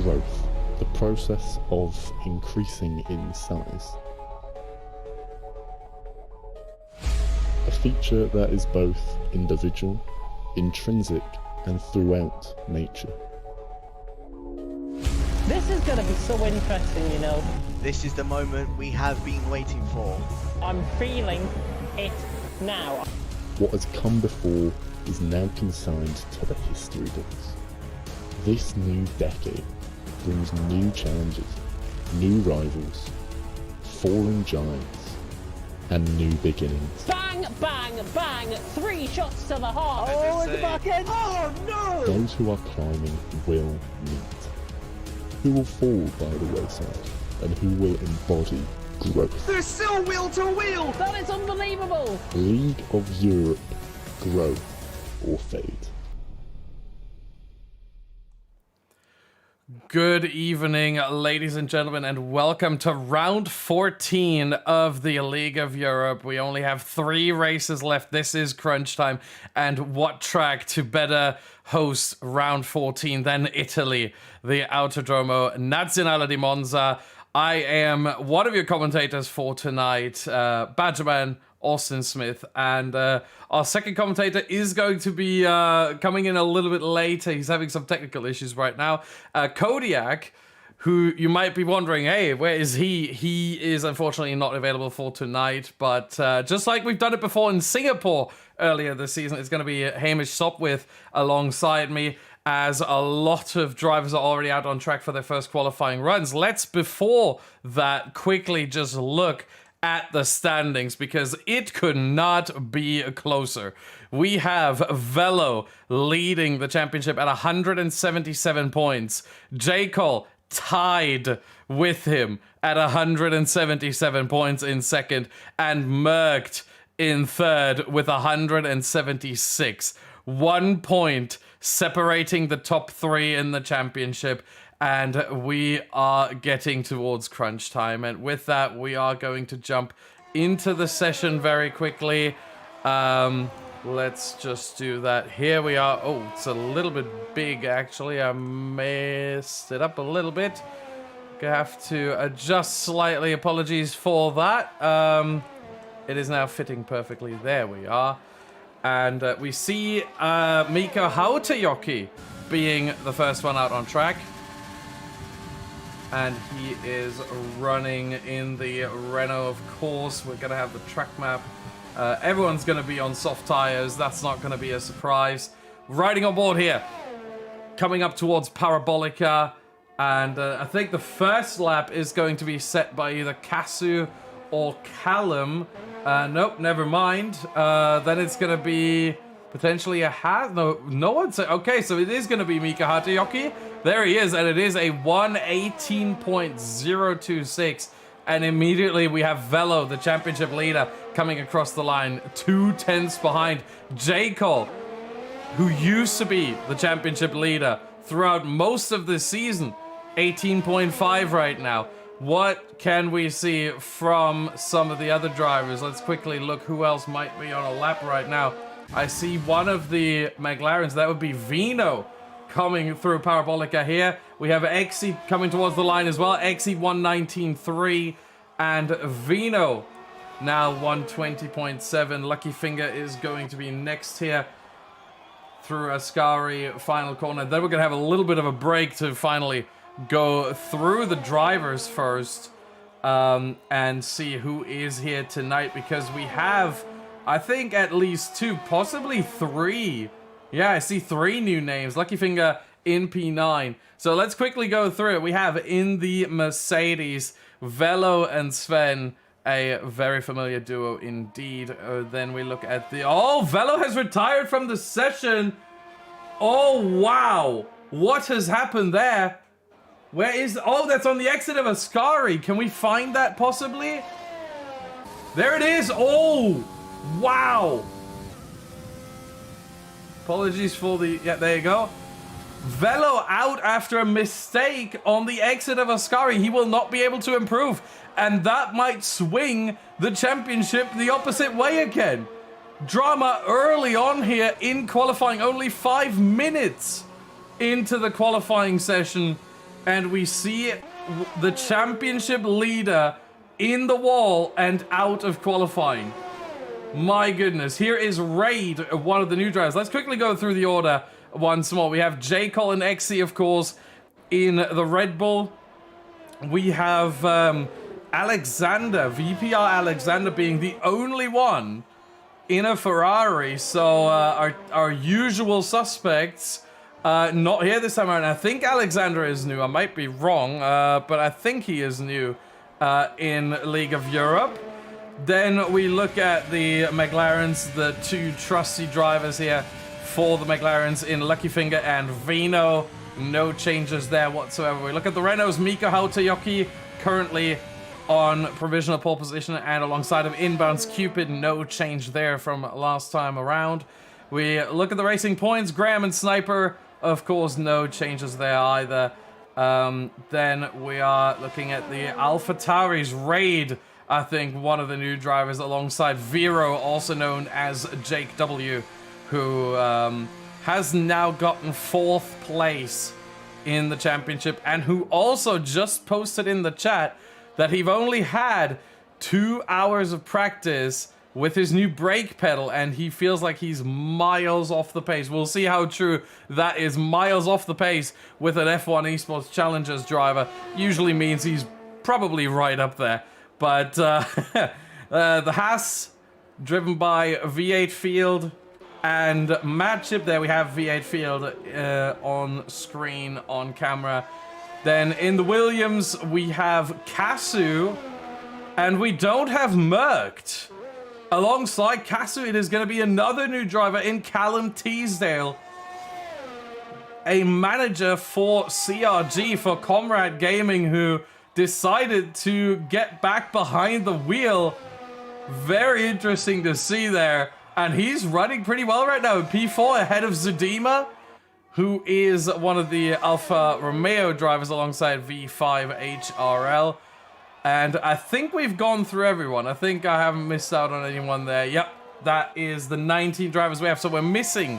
growth, the process of increasing in size. A feature that is both individual, intrinsic, and throughout nature. This is going to be so interesting, you know. This is the moment we have been waiting for. I'm feeling it now. What has come before is now consigned to the history books. This new decade brings new challenges, new rivals, fallen giants, and new beginnings. Bang, bang, bang! 3 shots to the heart. Oh, at the back end. Oh, no! Those who are climbing will meet. Who will fall by the wayside, and who will embody growth. There's still wheel to wheel! That is unbelievable! League of Europe, growth or fade. Good evening, ladies and gentlemen, and welcome to round 14 of the League of Europe. We only have 3 races left. This is crunch time, and what track to better host round 14 than Italy, the Autodromo Nazionale di Monza. I am one of your commentators for tonight, Badgerman Austin Smith, and our second commentator is going to be coming in a little bit later. He's having some technical issues right now. Kodiak, who you might be wondering, hey, where is he? He is unfortunately not available for tonight, but just like we've done it before in Singapore earlier this season, it's going to be Hamish Sopwith alongside me, as a lot of drivers are already out on track for their first qualifying runs. Let's, before that, quickly just look at the standings, because it could not be closer. We have Velo leading the championship at 177 points. J. Cole tied with him at 177 points in second, and Merckx in third with 176. 1 point separating the top 3 in the championship, and we are getting towards crunch time. And with that, we are going to jump into the session very quickly. Let's just do that. Here we are. Oh, it's a little bit big, actually. I messed it up a little bit. Gonna have to adjust slightly. Apologies for that. It is now fitting perfectly. There we are. And we see Mika Hautajoki being the first one out on track. And he is running in the Renault, of course. We're going to have the track map. Everyone's going to be on soft tires. That's not going to be a surprise. Riding on board here. Coming up towards Parabolica. And I think the first lap is going to be set by either Kasu or Callum. Nope, never mind. Then it's going to be potentially a no one said. Okay, so it is going to be Mika Hautajoki. There he is, and it is a 1:18.026. And immediately we have Velo, the championship leader, coming across the line, 2 tenths behind J. Cole, who used to be the championship leader throughout most of the season. 18.5 right now. What can we see from some of the other drivers? Let's quickly look who else might be on a lap right now. I see one of the McLarens. That would be Vino coming through Parabolica here. We have Exi coming towards the line as well. Exi 1:19.3 and Vino now 1:20.7. Lucky Finger is going to be next here through Ascari final corner. Then we're going to have a little bit of a break to finally go through the drivers first and see who is here tonight, because we have, I think, at least 2, possibly 3. Yeah, I see 3 new names. Lucky Finger in P9. So let's quickly go through it. We have in the Mercedes, Velo and Sven, a very familiar duo indeed. Then we look at the... Oh, Velo has retired from the session. Oh, wow. What has happened there? Where is... Oh, that's on the exit of Ascari. Can we find that possibly? There it is. Oh, wow. Apologies for the... Yeah, there you go. Velo out after a mistake on the exit of Ascari. He will not be able to improve. And that might swing the championship the opposite way again. Drama early on here in qualifying. Only 5 minutes into the qualifying session. and we see the championship leader in the wall and out of qualifying. My goodness. Here is Raid, one of the new drivers. Let's quickly go through the order once more. We have J. Colin Exy, of course, in the Red Bull. We have Alexander, VPR Alexander, being the only one in a Ferrari. So our usual suspects not here this time around. I think Alexander is new. I might be wrong, but I think he is new in League of Europe. Then we look at the McLarens, the two trusty drivers here for the McLarens in Lucky Finger and Vino. No changes there whatsoever. We look at the Renaults, Mika Hautayoki currently on provisional pole position, and alongside of Inbounds Cupid, no change there from last time around. We look at the Racing Points, Graham and Sniper, of course, no changes there either. Then we are looking at the AlphaTauris, Raid, I think one of the new drivers, alongside Vero, also known as Jake W, who has now gotten 4th place in the championship, and who also just posted in the chat that he've only had 2 hours of practice with his new brake pedal, and he feels like he's miles off the pace. We'll see how true that is. Miles off the pace with an F1 Esports Challengers driver usually means he's probably right up there. But the Haas, driven by V8 Field and Madship. There we have V8 Field on screen, on camera. Then in the Williams, we have Kasu, and we don't have Mercked. Alongside Kasu, it is going to be another new driver in Callum Teasdale, a manager for CRG, for Comrade Gaming, who decided to get back behind the wheel. Very interesting to see there. And he's running pretty well right now in P4 ahead of Zudima, who is one of the Alfa Romeo drivers alongside V5 HRL. And I think we've gone through everyone. I think I haven't missed out on anyone there. Yep, that is the 19 drivers we have. So we're missing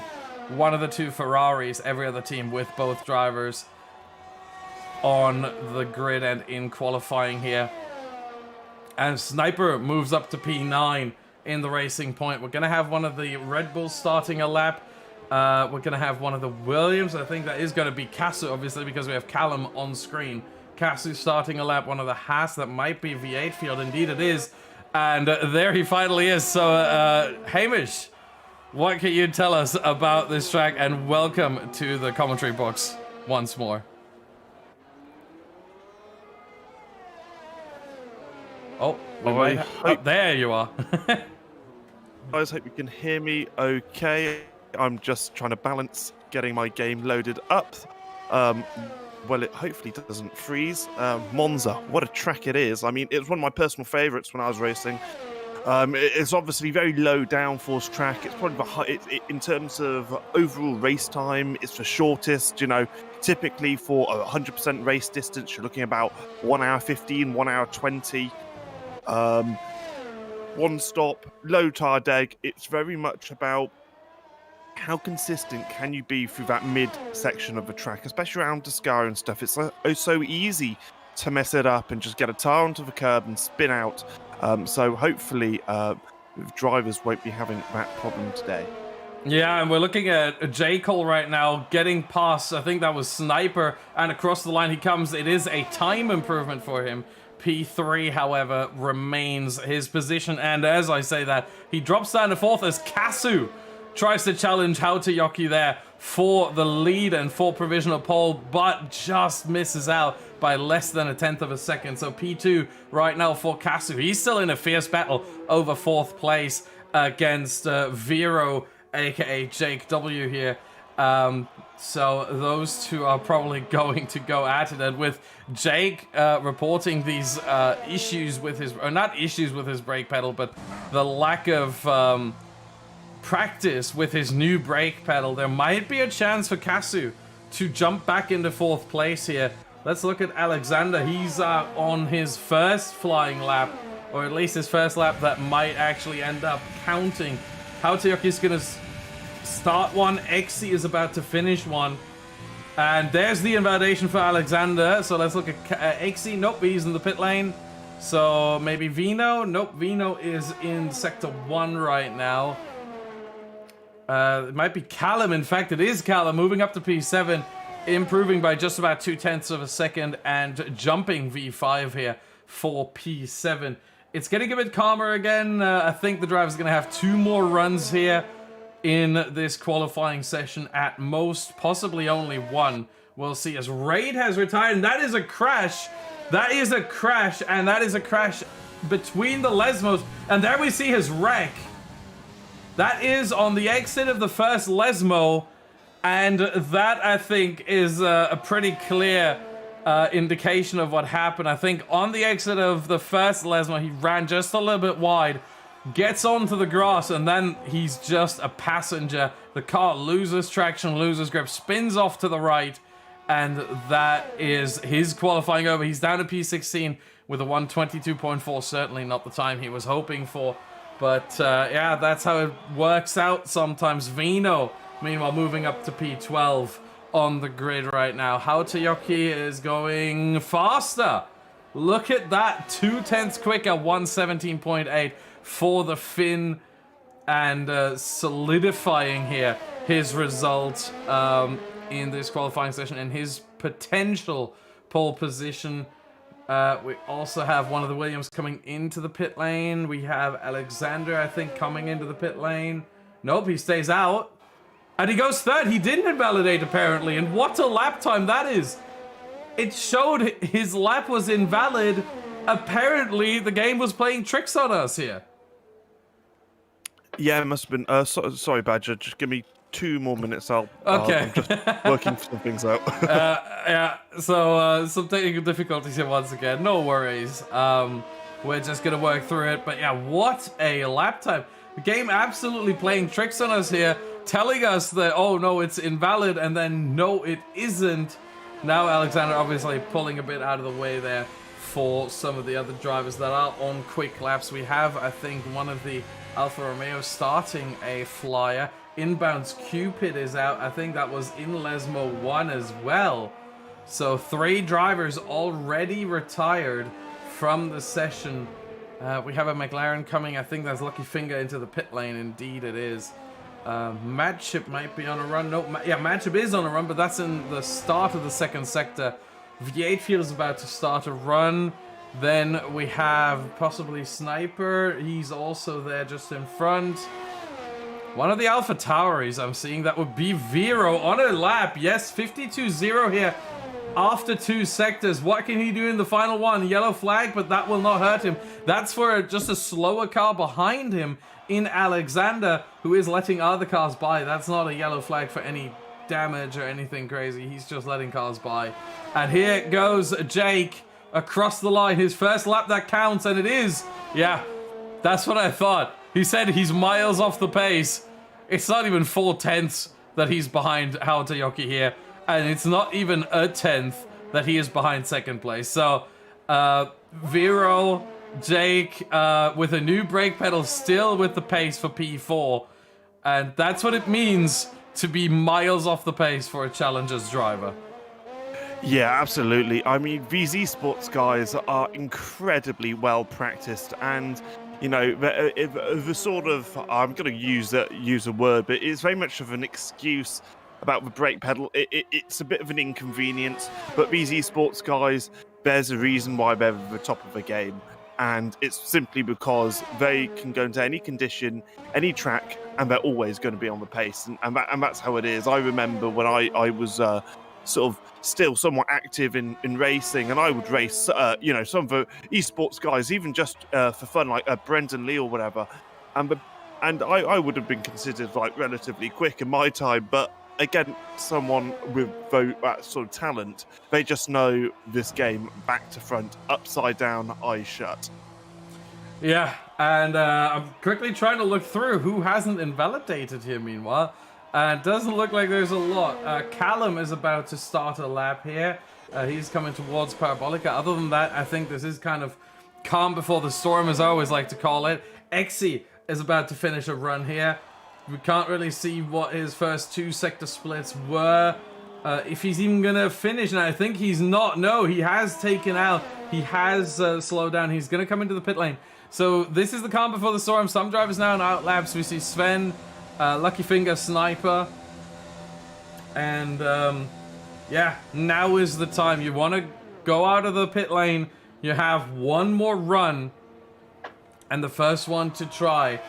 one of the 2 Ferraris, every other team with both drivers on the grid and in qualifying here. And Sniper moves up to P9 in the Racing Point. We're going to have one of the Red Bulls starting a lap. We're going to have one of the Williams. I think that is going to be Kasu, obviously, because we have Callum on screen. Kasu starting a lap. One of the Haas, that might be V8 Field. Indeed it is. And there he finally is. So, Hamish, what can you tell us about this track? And welcome to the commentary box once more. Oh, there you are. Guys, hope you can hear me okay. I'm just trying to balance getting my game loaded up. Well, it hopefully doesn't freeze. Monza, what a track it is. I mean, it's one of my personal favorites when I was racing. It's obviously very low downforce track. It's probably in terms of overall race time, it's the shortest. You know, typically for a 100% race distance, you're looking about 1 hour 15, 1 hour 20. One stop, low tire deg. It's very much about how consistent can you be through that mid section of the track, especially around Descara and stuff. It's so easy to mess it up and just get a tire onto the curb and spin out. So hopefully drivers won't be having that problem today. Yeah, and we're looking at J. Cole right now getting past, I think that was Sniper, and across the line he comes. It is a time improvement for him. P3, however, remains his position, and as I say that, he drops down to 4th as Kasu tries to challenge Hautayoki there for the lead and for provisional pole, but just misses out by less than 1/10 of a second. So P2 right now for Kasu. He's still in a fierce battle over 4th place against Vero, aka Jake W here. So those two are probably going to go at it, and with Jake reporting these issues with his, or not issues with his brake pedal, but the lack of practice with his new brake pedal, there might be a chance for Kasu to jump back into 4th place here. Let's look at Alexander. He's on his first flying lap, or at least his first lap that might actually end up counting. Hautayoki's gonna start one. Exy is about to finish one. And there's the invalidation for Alexander. So let's look at Ixie. Nope, he's in the pit lane. So maybe Vino. Nope, Vino is in Sector 1 right now. It might be Callum. In fact, it is Callum moving up to P7, improving by just about 0.2 of a second and jumping V5 here for P7. It's getting a bit calmer again. I think the driver's going to have 2 more runs here in this qualifying session at most, possibly only 1. We'll see as Raid has retired, and that is a crash. That is a crash, and that is a crash between the Lesmos, and there we see his wreck. That is on the exit of the first Lesmo, and that, I think, is a pretty clear indication of what happened. I think on the exit of the first Lesmo, he ran just a little bit wide, gets onto the grass, and then he's just a passenger. The car loses traction, loses grip, spins off to the right, and that is his qualifying over. He's down to P16 with a 122.4, certainly not the time he was hoping for. But yeah, that's how it works out sometimes. Vino, meanwhile, moving up to P12 on the grid right now. Hautayoki is going faster. Look at that, 0.2 quicker, 117.8 for the Finn, and solidifying here his result in this qualifying session and his potential pole position. We also have one of the Williams coming into the pit lane. We have Alexander, I think, coming into the pit lane. Nope, he stays out. And he goes third. He didn't invalidate, apparently. And what a lap time that is. It showed his lap was invalid. Apparently, the game was playing tricks on us here. Yeah, it must have been. Sorry, Badger. Just give me 2 more minutes. Okay. I'm just working some things out. Yeah, so some technical difficulties here once again. No worries. We're just going to work through it. But yeah, what a lap time. The game absolutely playing tricks on us here, telling us that, oh no, it's invalid, and then no, it isn't. Now Alexander obviously pulling a bit out of the way there for some of the other drivers that are on quick laps. We have, I think, one of the Alfa Romeo starting a flyer. Inbound's Cupid is out. I think that was in Lesmo 1 as well. So 3 drivers already retired from the session. We have a McLaren coming. I think that's Lucky Finger into the pit lane. Indeed it is. Madship might be on a run. No, yeah, Madship is on a run, but that's in the start of the second sector. V8 Field is about to start a run. Then we have possibly Sniper. He's also there just in front. One of the Alpha Tauris I'm seeing, that would be Vero on a lap. Yes, 52-0 here after 2 sectors. What can he do in the final one? Yellow flag, but that will not hurt him. That's for just a slower car behind him in Alexander, who is letting other cars by. That's not a yellow flag for any damage or anything crazy. He's just letting cars by. And here goes Jake across the line. His first lap that counts, and it is. Yeah, that's what I thought. He said he's miles off the pace. It's not even 4/10 that he's behind Hautayoki here. And it's not even a 10th that he is behind second place. So, Vero, Jake, with a new brake pedal, still with the pace for P4. And that's what it means to be miles off the pace for a Challengers driver. Yeah, absolutely. I mean, VZ Sports guys are incredibly well practiced, and you know, the sort of, I'm going to use a word, but it's very much of an excuse about the brake pedal. It's a bit of an inconvenience, but VZ Sports guys, there's a reason why they're at the top of the game, and it's simply because they can go into any condition, any track, and they're always going to be on the pace, and that's how it is. I remember when I was sort of still somewhat active in racing, and I would race, you know, some of the esports guys, even just for fun, like Brendan Lee or whatever, and I would have been considered like relatively quick in my time, but again, someone with that sort of talent, they just know this game back to front, upside down, eyes shut. Yeah, and I'm quickly trying to look through who hasn't invalidated here meanwhile. It doesn't look like there's a lot. Callum is about to start a lap here. He's coming towards Parabolica. Other than that, I think this is kind of calm before the storm, as I always like to call it. Exi is about to finish a run here. We can't really see what his first 2 sector splits were. if he's even gonna finish. And I think he's not. No, he has taken out. He has slowed down. He's gonna come into the pit lane. So this is the calm before the storm. Some drivers now in outlaps. We see Sven, Lucky Finger, Sniper, and yeah, now is the time. You want to go out of the pit lane. You have one more run, and the first one to try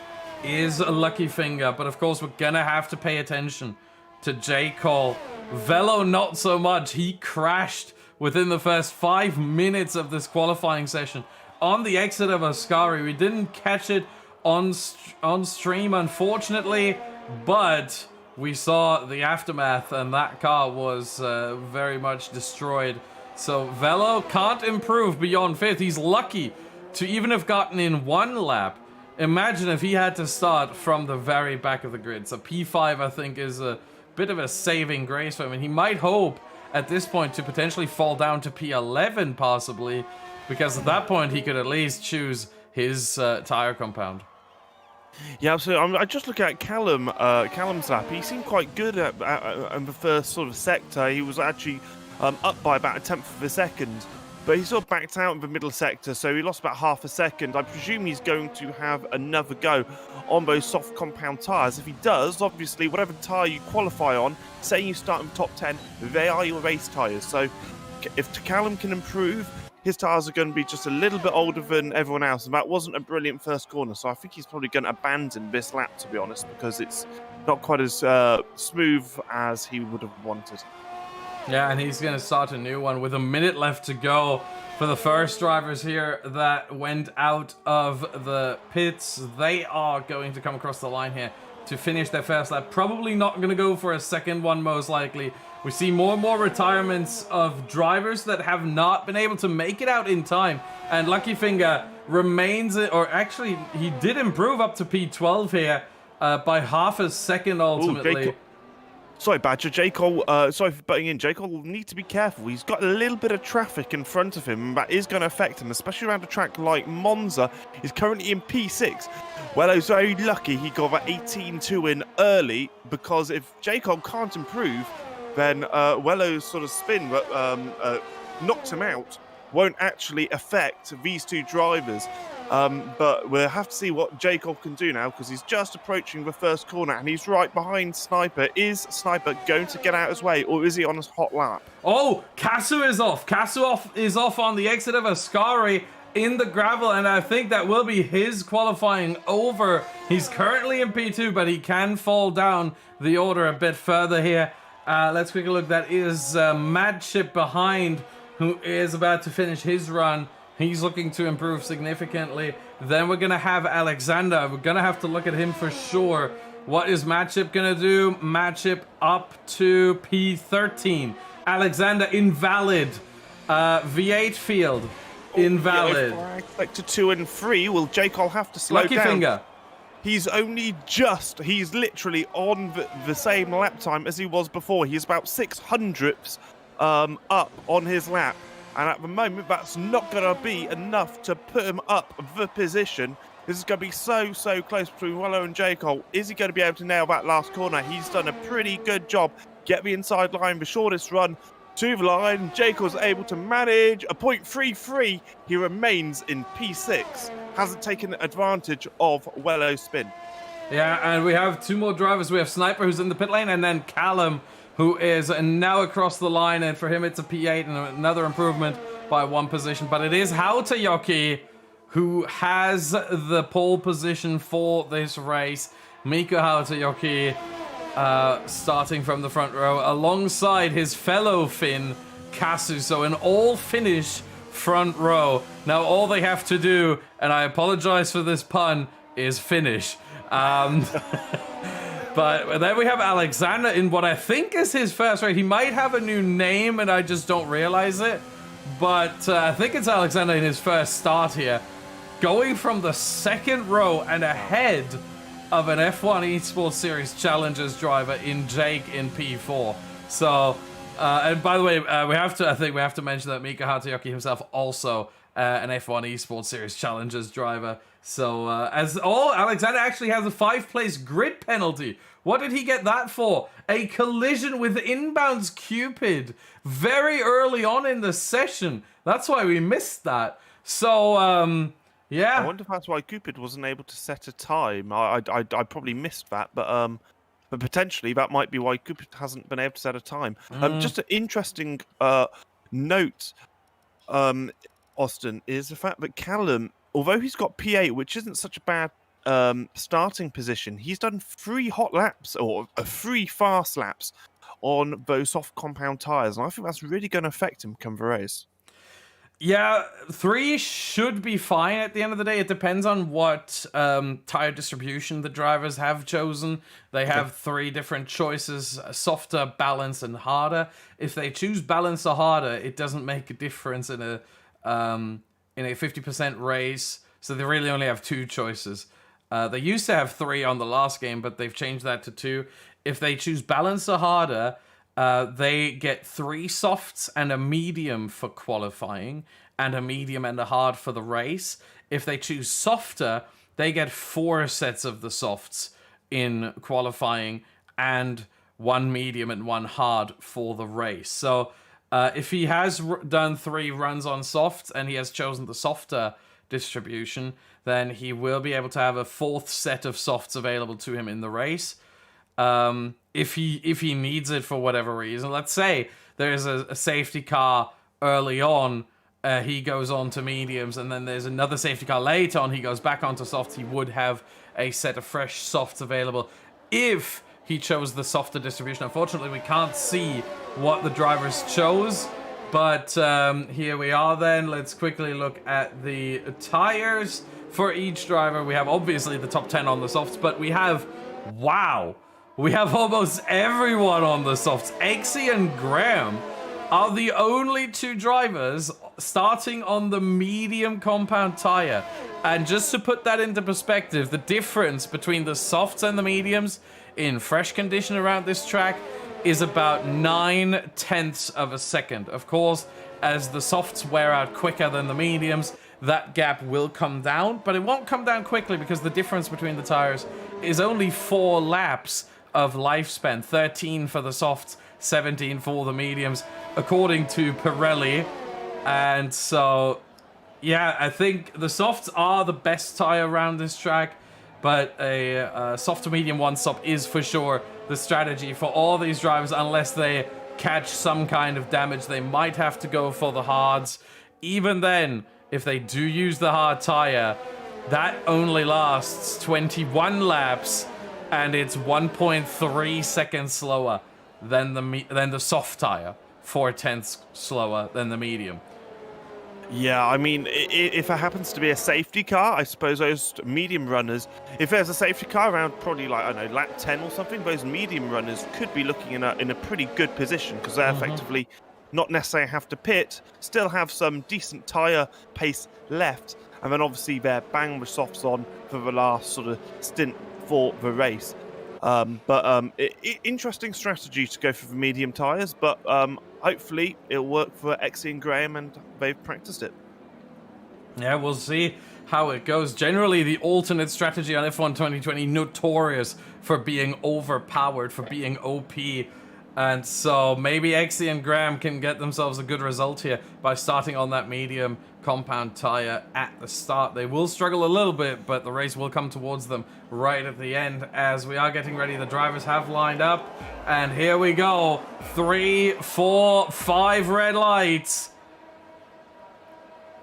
is a Lucky Finger. But of course, we're gonna have to pay attention to J. Cole. Velo, not so much. He crashed within the first 5 minutes of this qualifying session on the exit of Ascari. We didn't catch it on stream, unfortunately, but we saw the aftermath, and that car was very much destroyed. So Velo can't improve beyond 5th. He's lucky to even have gotten in 1 lap. Imagine if he had to start from the very back of the grid. So P5, I think, is a bit of a saving grace for him, and he might hope at this point to potentially fall down to P11 possibly, because at that point he could at least choose his tire compound. Yeah, absolutely. I just look at Callum's lap. He seemed quite good at the first sort of sector. He was actually up by about 1/10 of a second, but he sort of backed out in the middle sector, so he lost about half a second. I presume he's going to have another go on those soft compound tyres. If he does, obviously, whatever tyre you qualify on, say you start in the top 10, they are your race tyres. So if Callum can improve, his tyres are going to be just a little bit older than everyone else, and that wasn't a brilliant first corner, so I think he's probably going to abandon this lap, to be honest, because it's not quite as smooth as he would have wanted. Yeah, and he's going to start a new one with a minute left to go for the first drivers here that went out of the pits. They are going to come across the line here to finish their first lap. Probably not going to go for a second one, most likely. We see more and more retirements of drivers that have not been able to make it out in time. And Lucky Finger remains, or actually, he did improve up to P12 here by half a second ultimately. Ooh, sorry, Badger. J. Cole, sorry for butting in. J. Cole will need to be careful. He's got a little bit of traffic in front of him, and that is going to affect him, especially around a track like Monza. He's currently in P6. Well, he's very lucky he got that 18-2 in early, because if J. Cole can't improve, then Wello's sort of spin knocked him out won't actually affect these two drivers. But we'll have to see what J. Cole can do now, because he's just approaching the first corner and he's right behind Sniper. Is Sniper going to get out his way, or is he on a hot lap? Oh, Kasu is off. Is off on the exit of Ascari in the gravel, and I think that will be his qualifying over. He's currently in P2, but he can fall down the order a bit further here. Let's quick look. That is Madship behind, who is about to finish his run. He's looking to improve significantly. Then we're going to have Alexander. We're going to have to look at him for sure. What is Madship going to do? Madship up to P13. Alexander, invalid. V8 field, invalid. Sector 2 and 3, will J. Cole have to slow Lucky down? Finger. He's literally on the same lap time as he was before. He's about 600ths up on his lap. And at the moment, that's not going to be enough to put him up the position. This is going to be so close between Wello and J. Cole. Is he going to be able to nail that last corner? He's done a pretty good job. Get the inside line, the shortest run to the line. J. Cole's able to manage a .33. He remains in P6. Hasn't taken advantage of Wello's spin. Yeah, and we have two more drivers. We have Sniper, who's in the pit lane, and then Callum, who is now across the line, and for him it's a P8 and another improvement by 1 position. But it is Hautayoki who has the pole position for this race. Miko Hautayoki starting from the front row alongside his fellow Finn, Kasu. So an all-Finnish front row. Now all they have to do, and I apologize for this pun, is finish. But then we have Alexander in what I think is his first race. He might have a new name and I just don't realize it. But I think it's Alexander in his first start here. Going from the second row and ahead of an F1 Esports Series Challengers driver in Jake in P4. So, and by the way, I think we have to mention that Mika Hautayoki himself also an F1 Esports Series Challengers driver. So, Alexander actually has a 5-place grid penalty. What did he get that for? A collision with inbounds Cupid very early on in the session. That's why we missed that. So, yeah. I wonder if that's why Cupid wasn't able to set a time. I probably missed that, but potentially that might be why Cupid hasn't been able to set a time. Just an interesting note, Austin, is the fact that Callum, although he's got P8, which isn't such a bad starting position, he's done 3 hot laps or 3 fast laps on those soft compound tyres, and I think that's really going to affect him come the race. Yeah, 3 should be fine at the end of the day. It depends on what tire distribution the drivers have chosen. They have 3 different choices: softer, balanced, and harder. If they choose balanced or harder, it doesn't make a difference in a 50% race. So they really only have 2 choices. They used to have 3 on the last game, but they've changed that to 2. If they choose balanced or harder, they get 3 softs and a medium for qualifying, and a medium and a hard for the race. If they choose softer, they get 4 sets of the softs in qualifying, and 1 medium and 1 hard for the race. So if he has done 3 runs on softs and he has chosen the softer distribution, then he will be able to have a 4th set of softs available to him in the race. If he needs it for whatever reason. Let's say there's a safety car early on, he goes on to mediums, and then there's another safety car later on, he goes back onto softs. He would have a set of fresh softs available if he chose the softer distribution. Unfortunately, we can't see what the drivers chose, but here we are then. Let's quickly look at the tires for each driver. We have obviously the top 10 on the softs, but we have, wow, we have almost everyone on the softs. Exy and Graham are the only 2 drivers starting on the medium compound tire. And just to put that into perspective, the difference between the softs and the mediums in fresh condition around this track is about 9/10 of a second. Of course, as the softs wear out quicker than the mediums, that gap will come down, but it won't come down quickly because the difference between the tires is only 4 laps of lifespan. 13 for the softs, 17 for the mediums, according to Pirelli. And so, yeah, I think the softs are the best tire around this track, but a soft to medium 1-stop is for sure the strategy for all these drivers. Unless they catch some kind of damage, they might have to go for the hards. Even then, if they do use the hard tire, that only lasts 21 laps, and it's 1.3 seconds slower than the soft tire, 4/10 slower than the medium. Yeah, I mean, if it happens to be a safety car, I suppose those medium runners, if there's a safety car around probably like, I don't know, lap 10 or something, those medium runners could be looking in a pretty good position because they're effectively not necessarily have to pit, still have some decent tyre pace left, and then obviously they're bang with softs on for the last sort of stint for the race. Interesting strategy to go for the medium tyres, but hopefully it'll work for Exy and Graham, and they've practiced it. Yeah, we'll see how it goes. Generally, the alternate strategy on F1 2020 notorious for being overpowered, for being OP. And so maybe Exy and Graham can get themselves a good result here by starting on that medium compound tire at the start. They will struggle a little bit, but the race will come towards them right at the end as we are getting ready. The drivers have lined up, and here we go. 3, 4, 5 red lights.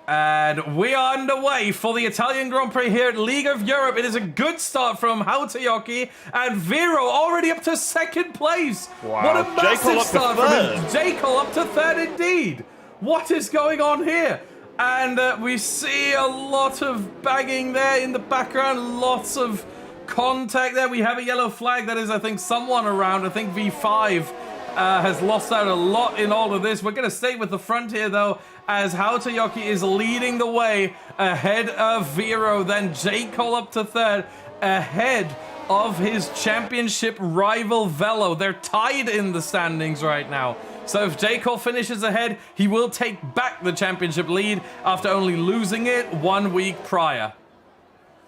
And we are underway for the Italian Grand Prix here at League of Europe. It is a good start from Hautajoki, and Vero already up to 2nd place. Wow. What a massive J-Cole start from him. J-Cole up to 3rd indeed. What is going on here? And we see a lot of banging there in the background, lots of contact there. We have a yellow flag. That is, I think, someone around. I think V5 has lost out a lot in all of this. We're going to stay with the front here, though, as Hautajoki is leading the way ahead of Vero. Then J-Cole up to 3rd, ahead of his championship rival Velo. They're tied in the standings right now. So if J. Cole finishes ahead, he will take back the championship lead after only losing it 1 week prior.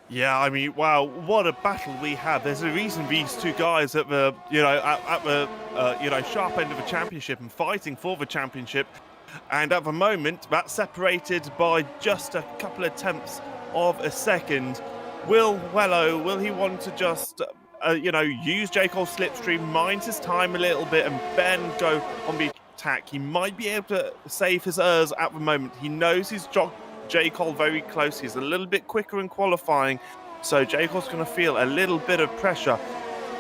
Yeah, I mean, wow, what a battle we have. There's a reason these two guys at the, at the, sharp end of the championship and fighting for the championship. And at the moment, that's separated by just a couple of tenths of a second. Will he want to just, use J. Cole's slipstream, mind his time a little bit, and then go on the attack? He might be able to save his Urs at the moment. He knows he's jogged J. Cole very close. He's a little bit quicker in qualifying, so J. Cole's going to feel a little bit of pressure.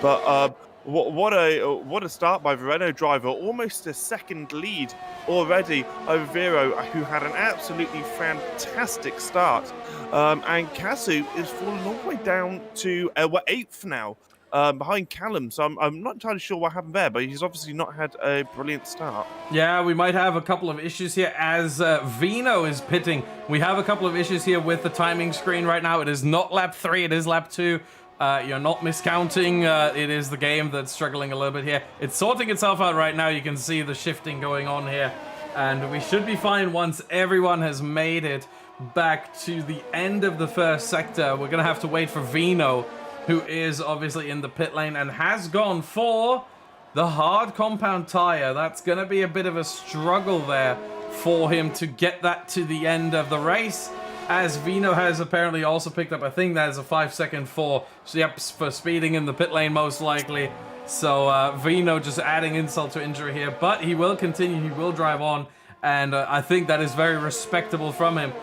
But what a start by the Renault driver. Almost a second lead already over Vero, who had an absolutely fantastic start. And Kasu is falling all the way down to 8th now, behind Callum. So I'm not entirely sure what happened there, but he's obviously not had a brilliant start. Yeah, we might have a couple of issues here as Vino is pitting. We have a couple of issues here with the timing screen right now. It is not lap 3, it is lap 2. You're not miscounting. It is the game that's struggling a little bit here. It's sorting itself out right now. You can see the shifting going on here. And we should be fine once everyone has made it back to the end of the first sector. We're going to have to wait for Vino, who is obviously in the pit lane and has gone for the hard compound tire. That's going to be a bit of a struggle there for him to get that to the end of the race, as Vino has apparently also picked up, I think that is a 5-second for speeding in the pit lane most likely. So Vino just adding insult to injury here, but he will continue, he will drive on, and I think that is very respectable from him,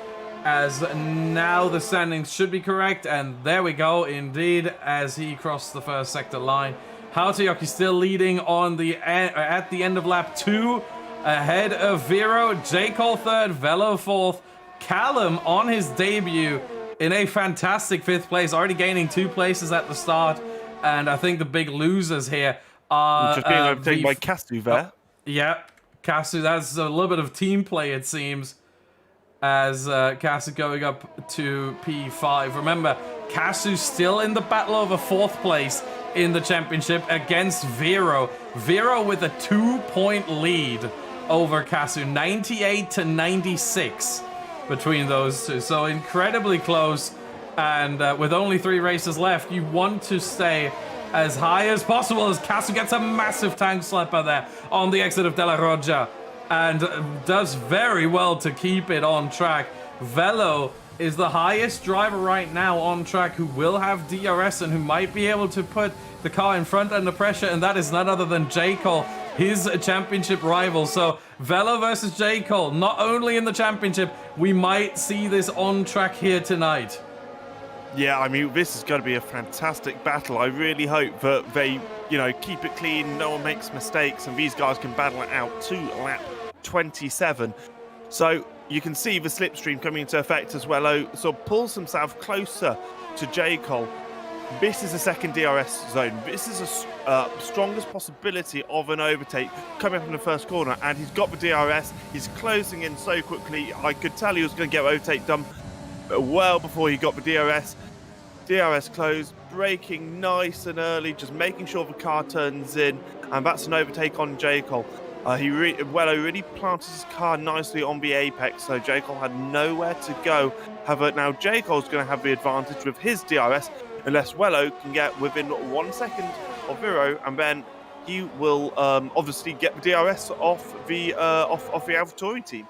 as now the standings should be correct, and there we go indeed, as he crossed the first sector line. Haoteoki still leading on the at the end of lap 2, ahead of Vero, J. Cole 3rd, Velo 4th, Callum on his debut in a fantastic 5th place, already gaining 2 places at the start. And I think the big losers here are... Just being overtaken by Kasu there. Yeah, Kasu, that's a little bit of team play, it seems, as Kasu going up to P5. Remember, Kasu still in the battle over 4th place in the championship against Vero. Vero with a 2-point lead over Kasu, 98 to 96 between those two. So incredibly close. And with only 3 races left, you want to stay as high as possible, as Kasu gets a massive tank slapper there on the exit of De La Roja, and does very well to keep it on track. Velo is the highest driver right now on track who will have DRS and who might be able to put the car in front under pressure, and that is none other than J. Cole, his championship rival. So Velo versus J. Cole, not only in the championship, we might see this on track here tonight. Yeah, I mean, this is going to be a fantastic battle. I really hope that they, keep it clean, no one makes mistakes, and these guys can battle it out to lap 27. So you can see the slipstream coming into effect as well. So pulls himself closer to J. Cole. This is a second DRS zone. This is a strongest possibility of an overtake coming up in the first corner, and he's got the DRS. He's closing in so quickly. I could tell he was going to get overtake done well before he got the DRS. DRS closed, braking nice and early, just making sure the car turns in, and that's an overtake on J. Cole. He really planted his car nicely on the apex, so J. Cole had nowhere to go. However, now J. Cole's going to have the advantage with his DRS, unless Wello can get within 1 second of Vero, and then he will obviously get the DRS off the AlphaTauri team.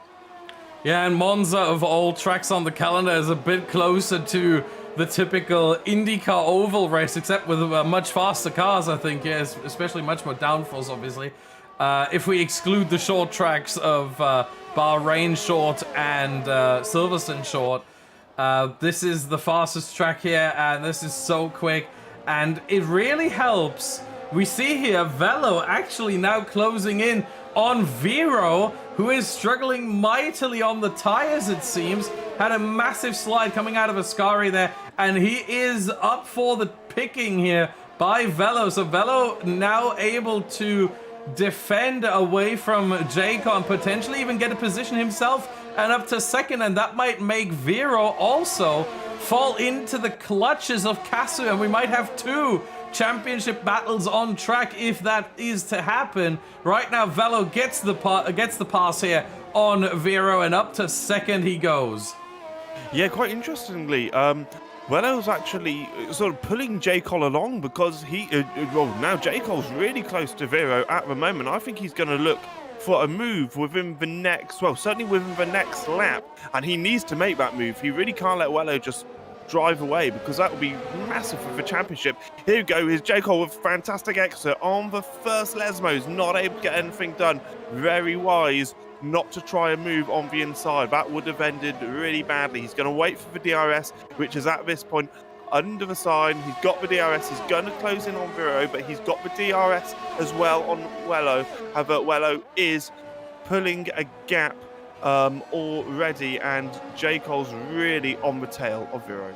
Yeah, and Monza, of all tracks on the calendar, is a bit closer to the typical IndyCar oval race, except with much faster cars, I think, yes, especially much more downforce, obviously. If we exclude the short tracks of Bahrain short and Silverstone short, this is the fastest track here, and this is so quick, and it really helps. We see here Velo actually now closing in on Vero, who is struggling mightily on the tires, it seems. Had a massive slide coming out of Ascari there, and he is up for the picking here by Velo. So Velo now able to defend away from J. Cole and potentially even get a position himself and up to second, and that might make Vero also fall into the clutches of Kasu, and we might have 2 championship battles on track if that is to happen. Right now, Velo gets the pass here on Vero, and up to second he goes. Yeah, quite interestingly, Velo's actually sort of pulling J. Cole along because now J. Cole's really close to Vero at the moment. I think he's going to look for a move within the next, certainly within the next lap, and he needs to make that move. He really can't let Velo just drive away because that would be massive for the championship. Here we go, is J. Cole with fantastic exit on the first Lesmos, not able to get anything done. Very wise not to try and move on the inside. That would have ended really badly. He's going to wait for the DRS, which is at this point under the sign. He's got the DRS. He's going to close in on Vero, but he's got the DRS as well on Wello. However, Wello is pulling a gap already, and J. Cole's really on the tail of Vero.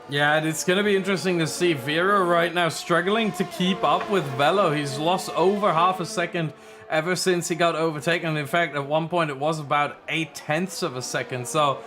Yeah, and it's going to be interesting to see Vero right now struggling to keep up with Velo. He's lost over half a second ever since he got overtaken. In fact, at one point it was about 0.8 of a second. So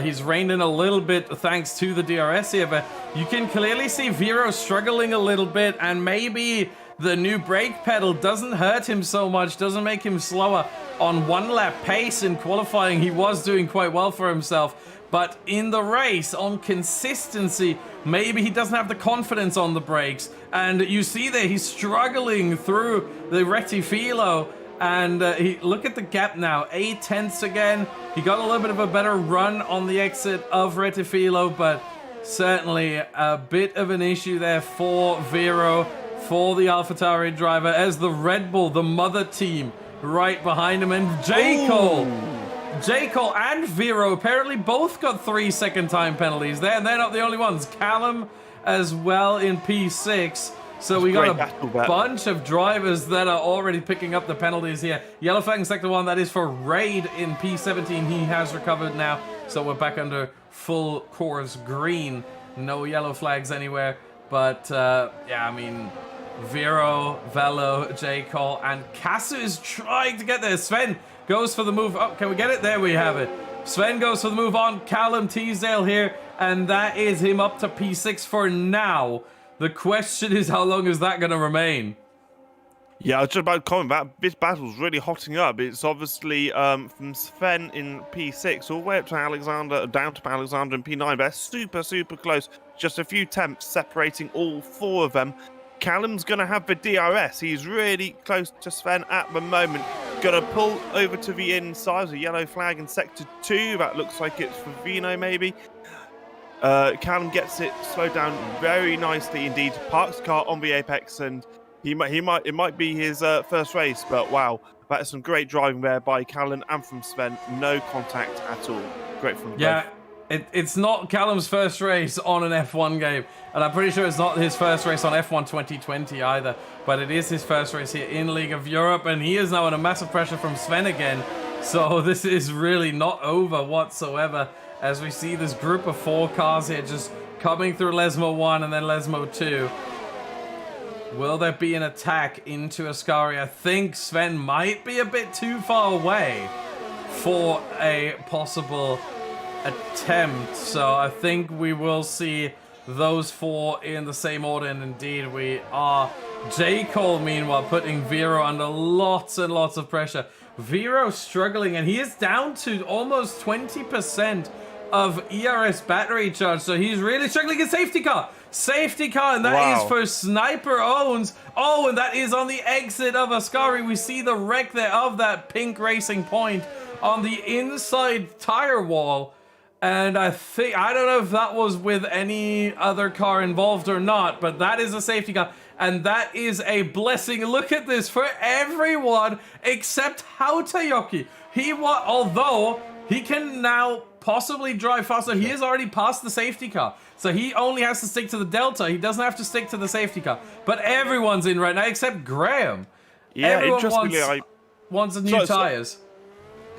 he's reined in a little bit thanks to the DRS here, but you can clearly see Vero struggling a little bit, and maybe the new brake pedal doesn't hurt him so much, doesn't make him slower. On one lap pace in qualifying, he was doing quite well for himself. But in the race, on consistency, maybe he doesn't have the confidence on the brakes. And you see there, he's struggling through the Rettifilo. And look at the gap now, 0.8 again. He got a little bit of a better run on the exit of Rettifilo, but certainly a bit of an issue there for Vero, for the AlphaTauri driver, as the Red Bull, the mother team, right behind him. And J. Cole and Vero apparently both got 3 second time penalties there, and they're not the only ones. Callum as well in P6. So we got a bunch of drivers that are already picking up the penalties here. Yellow flag in sector 1, that is for Raid in P17. He has recovered now, so we're back under full course green. No yellow flags anywhere. But yeah, I mean, Vero, Velo, J. Cole, and Kasu is trying to get there. Sven goes for the move. Oh, can we get it? There we have it. Sven goes for the move on Callum Teasdale here, and that is him up to P6 for now. The question is, how long is that going to remain? Yeah, I was just about to comment. This battle's really hotting up. It's obviously from Sven in P6 all the way up to Alexander, down to Alexander in P9. They're super, super close. Just a few tenths separating all 4 of them. Callum's going to have the DRS. He's really close to Sven at the moment. Going to pull over to the inside. There's a yellow flag in sector 2. That looks like it's for Vino, maybe. Callum gets it slowed down very nicely indeed. Parks car on the apex, and it might be his first race. But wow, that is some great driving there by Callum and from Sven. No contact at all. Great from both. It's not Callum's first race on an F1 game, and I'm pretty sure it's not his first race on F1 2020 either, but it is his first race here in League of Europe, and he is now under massive pressure from Sven again, so this is really not over whatsoever, as we see this group of 4 cars here just coming through Lesmo 1 and then Lesmo 2. Will there be an attack into Ascari? I think Sven might be a bit too far away for a possible attempt, so I think we will see those 4 in the same order, and indeed we are. J. Cole, meanwhile, putting Vero under lots and lots of pressure. Vero struggling, and he is down to almost 20% of ERS battery charge, so he's really struggling. A safety car, and that is for Sniper Owns. Oh, and that is on the exit of Ascari. We see the wreck there of that pink Racing Point on the inside tire wall. And I don't know if that was with any other car involved or not, but that is a safety car. And that is a blessing. Look at this for everyone except Hautayoki. Although he can now possibly drive faster, he has already passed the safety car. So he only has to stick to the Delta. He doesn't have to stick to the safety car. But everyone's in right now except Graham. Yeah, everyone interestingly, wants new tires.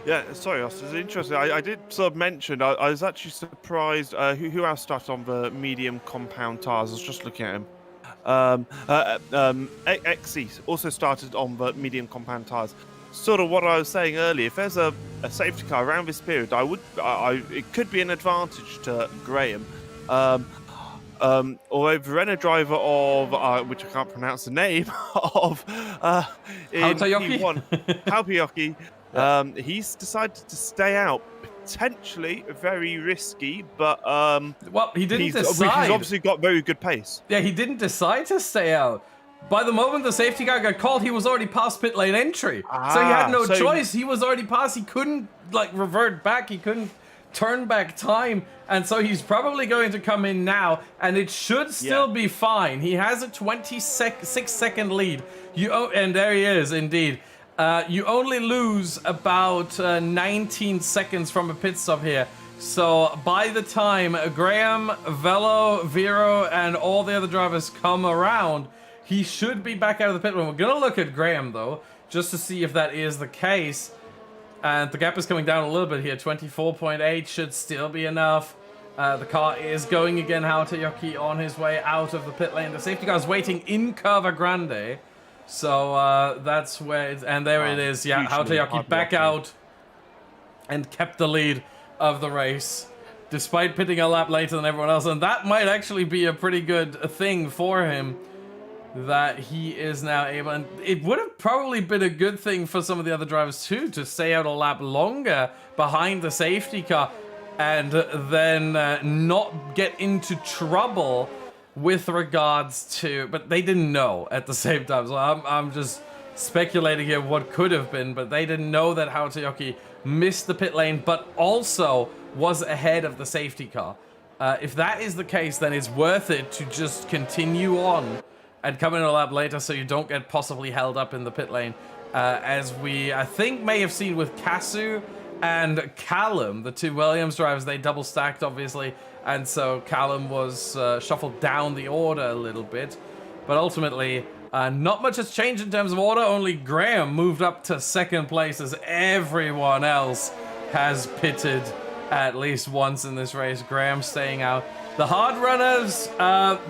Yeah, sorry, Austin. It's interesting. I did sort of mention, I was actually surprised who else started on the medium compound tires. I was just looking at him. XC also started on the medium compound tires. Sort of what I was saying earlier, if there's a safety car around this period, it could be an advantage to Graham. although Verena driver of, which I can't pronounce the name of, in Hautajoki? P1, Hautajoki, he's decided to stay out. Potentially very risky, but Well, he didn't he's decide. obviously got very good pace. Yeah, he didn't decide to stay out. By the moment the safety car got called, he was already past pit lane entry. So he had no so- choice. He was already past. He couldn't, like, revert back. He couldn't turn back time. And so he's probably going to come in now, and it should still be fine. He has a 26-second lead. And there he is, indeed. You only lose about 19 seconds from a pit stop here. So by the time Graham, Velo, Vero, and all the other drivers come around, he should be back out of the pit lane. We're going to look at Graham, though, just to see if that is the case. And the gap is coming down a little bit here. 24.8 should still be enough. The car is going again. Hautajoki on his way out of the pit lane. The safety car is waiting in Curva Grande. So that's where it's, and there it is. Yeah, Hautajoki back out and kept the lead of the race despite pitting a lap later than everyone else. And that might actually be a pretty good thing for him, that he is now able, and it would have probably been a good thing for some of the other drivers too, to stay out a lap longer behind the safety car and then not get into trouble with regards to, but they didn't know at the same time. So I'm just speculating here what could have been, but they didn't know that Hautajoki missed the pit lane, but also was ahead of the safety car. If that is the case, then it's worth it to just continue on and come in a lap later so you don't get possibly held up in the pit lane. As we, I think, may have seen with Kasu and Callum, the two Williams drivers, they double stacked, obviously. And so Callum was shuffled down the order a little bit. But ultimately, not much has changed in terms of order. Only Graham moved up to second place as everyone else has pitted at least once in this race. Graham staying out. The hard runners,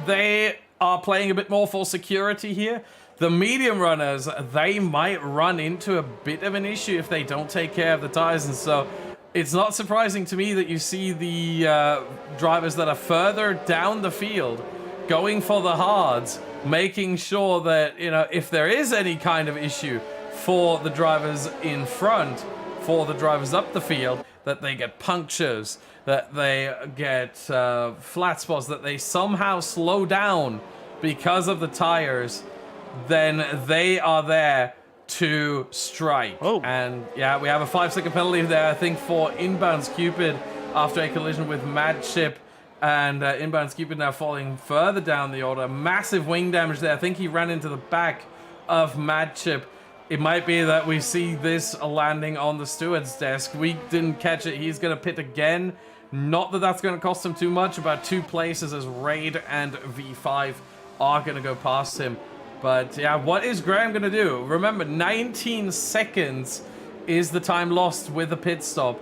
they are playing a bit more for security here. The medium runners, they might run into a bit of an issue if they don't take care of the tires, and so it's not surprising to me that you see the drivers that are further down the field going for the hards, making sure that, you know, if there is any kind of issue for the drivers in front, for the drivers up the field, that they get punctures, that they get flat spots, that they somehow slow down because of the tires, then they are there to strike. Oh. And yeah, we have a 5-second penalty there, I think, for Inbounds Cupid after a collision with Mad Chip. And Inbounds Cupid now falling further down the order. Massive wing damage there. I think he ran into the back of Mad Chip. It might be that we see this landing on the steward's desk. We didn't catch it. He's going to pit again. Not that that's going to cost him too much. About 2 places as Raid and V5 are going to go past him. But yeah, what is Graham going to do? Remember, 19 seconds is the time lost with a pit stop.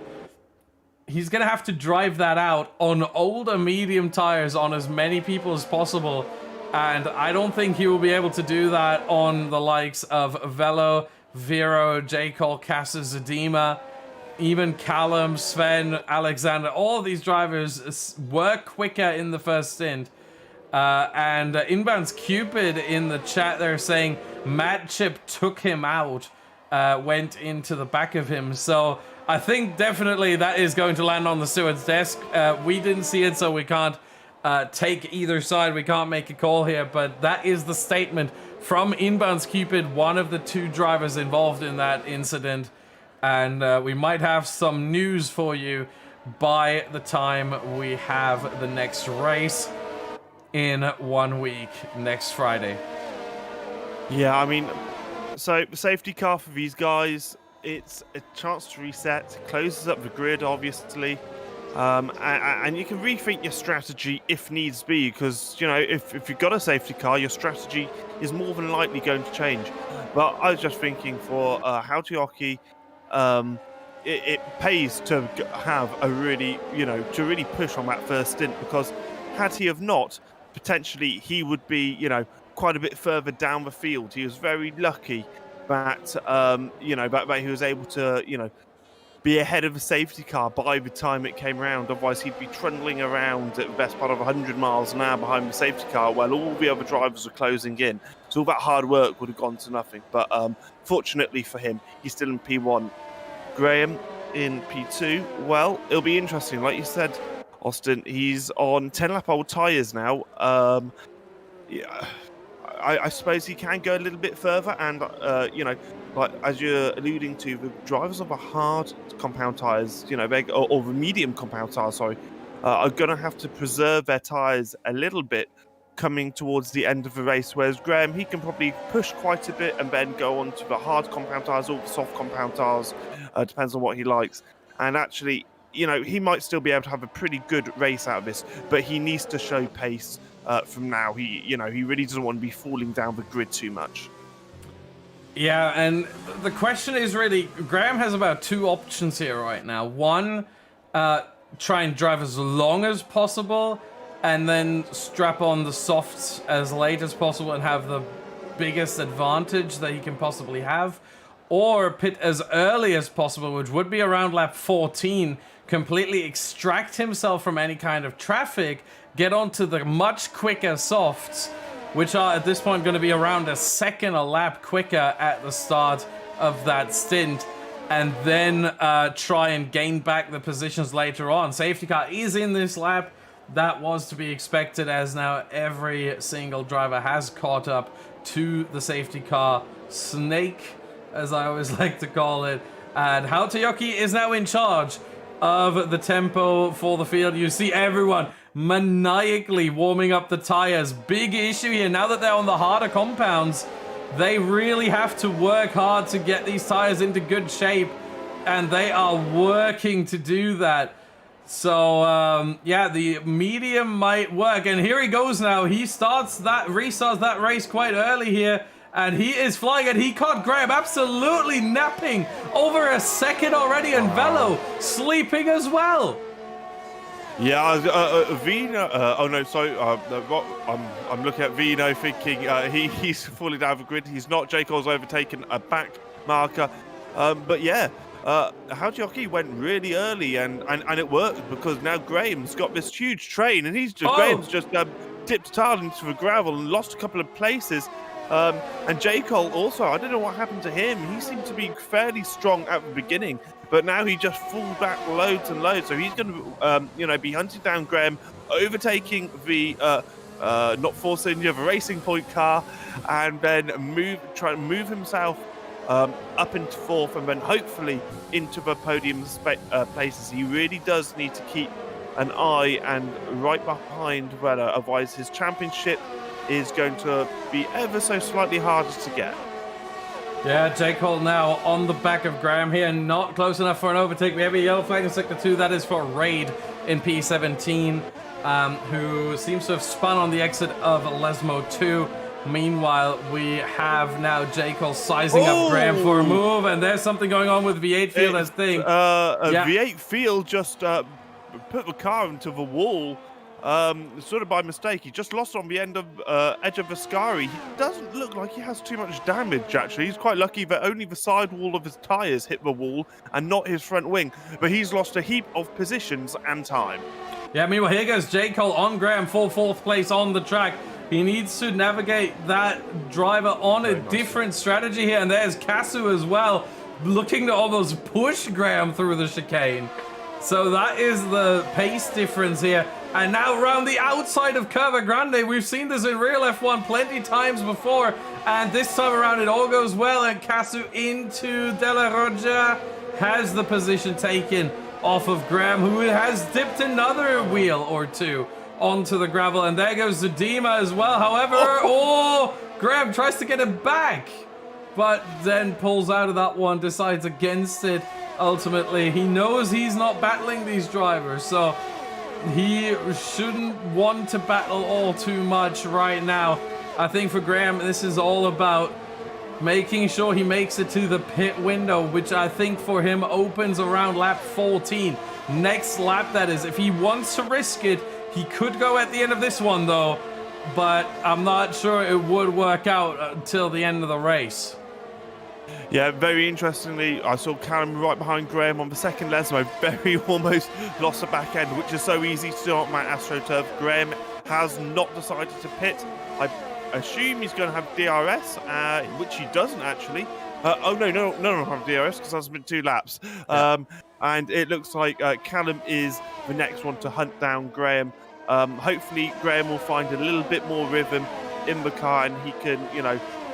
He's going to have to drive that out on older medium tires on as many people as possible. And I don't think he will be able to do that on the likes of Velo, Vero, J. Cole, Casa, Zadima, even Callum, Sven, Alexander. All of these drivers were quicker in the first stint. And Inbounds Cupid in the chat there saying Mad Chip took him out, went into the back of him. So I think definitely that is going to land on the steward's desk. We didn't see it, so we can't take either side. We can't make a call here, but that is the statement from Inbounds Cupid, one of the 2 drivers involved in that incident. And we might have some news for you by the time we have the next race in 1 week, next Friday. Yeah, I mean, so safety car for these guys, it's a chance to reset, closes up the grid, obviously, and you can rethink your strategy if needs be, because, you know, if you've got a safety car, your strategy is more than likely going to change. But I was just thinking for Hautajoki, it pays to have a really, you know, to really push on that first stint, because had he have not, potentially he would be, you know, quite a bit further down the field. He was very lucky that, you know, that he was able to, you know, be ahead of a safety car by the time it came around. Otherwise, he'd be trundling around at the best part of 100 miles an hour behind the safety car while all the other drivers were closing in. So all that hard work would have gone to nothing. But fortunately for him, he's still in P1. Graham in P2. Well, it'll be interesting. Like you said, Austin, he's on 10-lap old tyres now. Yeah, I suppose he can go a little bit further, and like as you're alluding to, the drivers of the hard compound tyres, or the medium compound tyres, sorry, are going to have to preserve their tyres a little bit coming towards the end of the race. Whereas Graham, he can probably push quite a bit and then go on to the hard compound tyres or the soft compound tyres. Depends on what he likes, and actually, he might still be able to have a pretty good race out of this, but he needs to show pace. From now, he really doesn't want to be falling down the grid too much. Yeah, and the question is really, Graham has about two options here right now. One, try and drive as long as possible, and then strap on the softs as late as possible and have the biggest advantage that he can possibly have. Or pit as early as possible, which would be around lap 14, completely extract himself from any kind of traffic, get onto the much quicker softs, which are at this point going to be around a second a lap quicker at the start of that stint, and then try and gain back the positions later on. Safety car is in this lap. That was to be expected, as now every single driver has caught up to the safety car snake, as I always like to call it. And Hautayoki is now in charge of the tempo for the field. You see everyone maniacally warming up the tires. Big issue here. Now that they're on the harder compounds, they really have to work hard to get these tires into good shape, and they are working to do that. So yeah, the medium might work, and here he goes now. He restarts that race quite early here, and he is flying, and he caught Graham absolutely napping over a second already, and Velo sleeping as well. Yeah, Vino. Oh no, sorry. I'm looking at Vino, thinking he's falling down the grid. He's not. J. Cole's overtaken a back marker, but yeah, Hautayoki went really early, and it worked, because now Graham's got this huge train, and Graham's just tipped tile into the gravel and lost a couple of places. And J. Cole also, I don't know what happened to him. He seemed to be fairly strong at the beginning, but now he just pulled back loads and loads. So he's going to, be hunting down Graham, overtaking the not forcing the Racing Point car, and then try to move himself up into fourth, and then hopefully into the podium places. He really does need to keep an eye and right behind Vela, otherwise his championship is going to be ever so slightly harder to get. Yeah, J. Cole now on the back of Graham here, not close enough for an overtake. We have a yellow flag in sector 2. That is for Raid in P17, who seems to have spun on the exit of Lesmo 2. Meanwhile, we have now J. Cole sizing up Graham for a move, and there's something going on with V8 Field, I think. V8 Field just put the car into the wall. Sort of by mistake. He just lost on the edge of Vascari. He doesn't look like he has too much damage, actually. He's quite lucky that only the sidewall of his tyres hit the wall and not his front wing. But he's lost a heap of positions and time. Yeah, meanwhile, here goes J. Cole on Graham for fourth place on the track. He needs to navigate that driver on a different strategy here. And there's Kasu as well, looking to almost push Graham through the chicane. So that is the pace difference here. And now around the outside of Curva Grande, we've seen this in real F1 plenty times before, and this time around it all goes well, and Kasu into De La Roja has the position taken off of Graham, who has dipped another wheel or two onto the gravel, and there goes Zudima as well. However, Graham tries to get it back, but then pulls out of that one, decides against it. Ultimately, he knows he's not battling these drivers, so he shouldn't want to battle all too much right now. I think for Graham, this is all about making sure he makes it to the pit window, which I think for him opens around lap 14. Next lap, that is. If he wants to risk it, he could go at the end of this one, though, but I'm not sure it would work out until the end of the race. Yeah, very interestingly, I saw Callum right behind Graham on the second Lesmo, very almost lost the back end, which is so easy to do on my AstroTurf. Graham has not decided to pit. I assume he's going to have DRS, which he doesn't actually. Oh no, I have DRS because that's been 2 laps. Yeah. And it looks like Callum is the next one to hunt down Graham. Hopefully Graham will find a little bit more rhythm in the car and he can,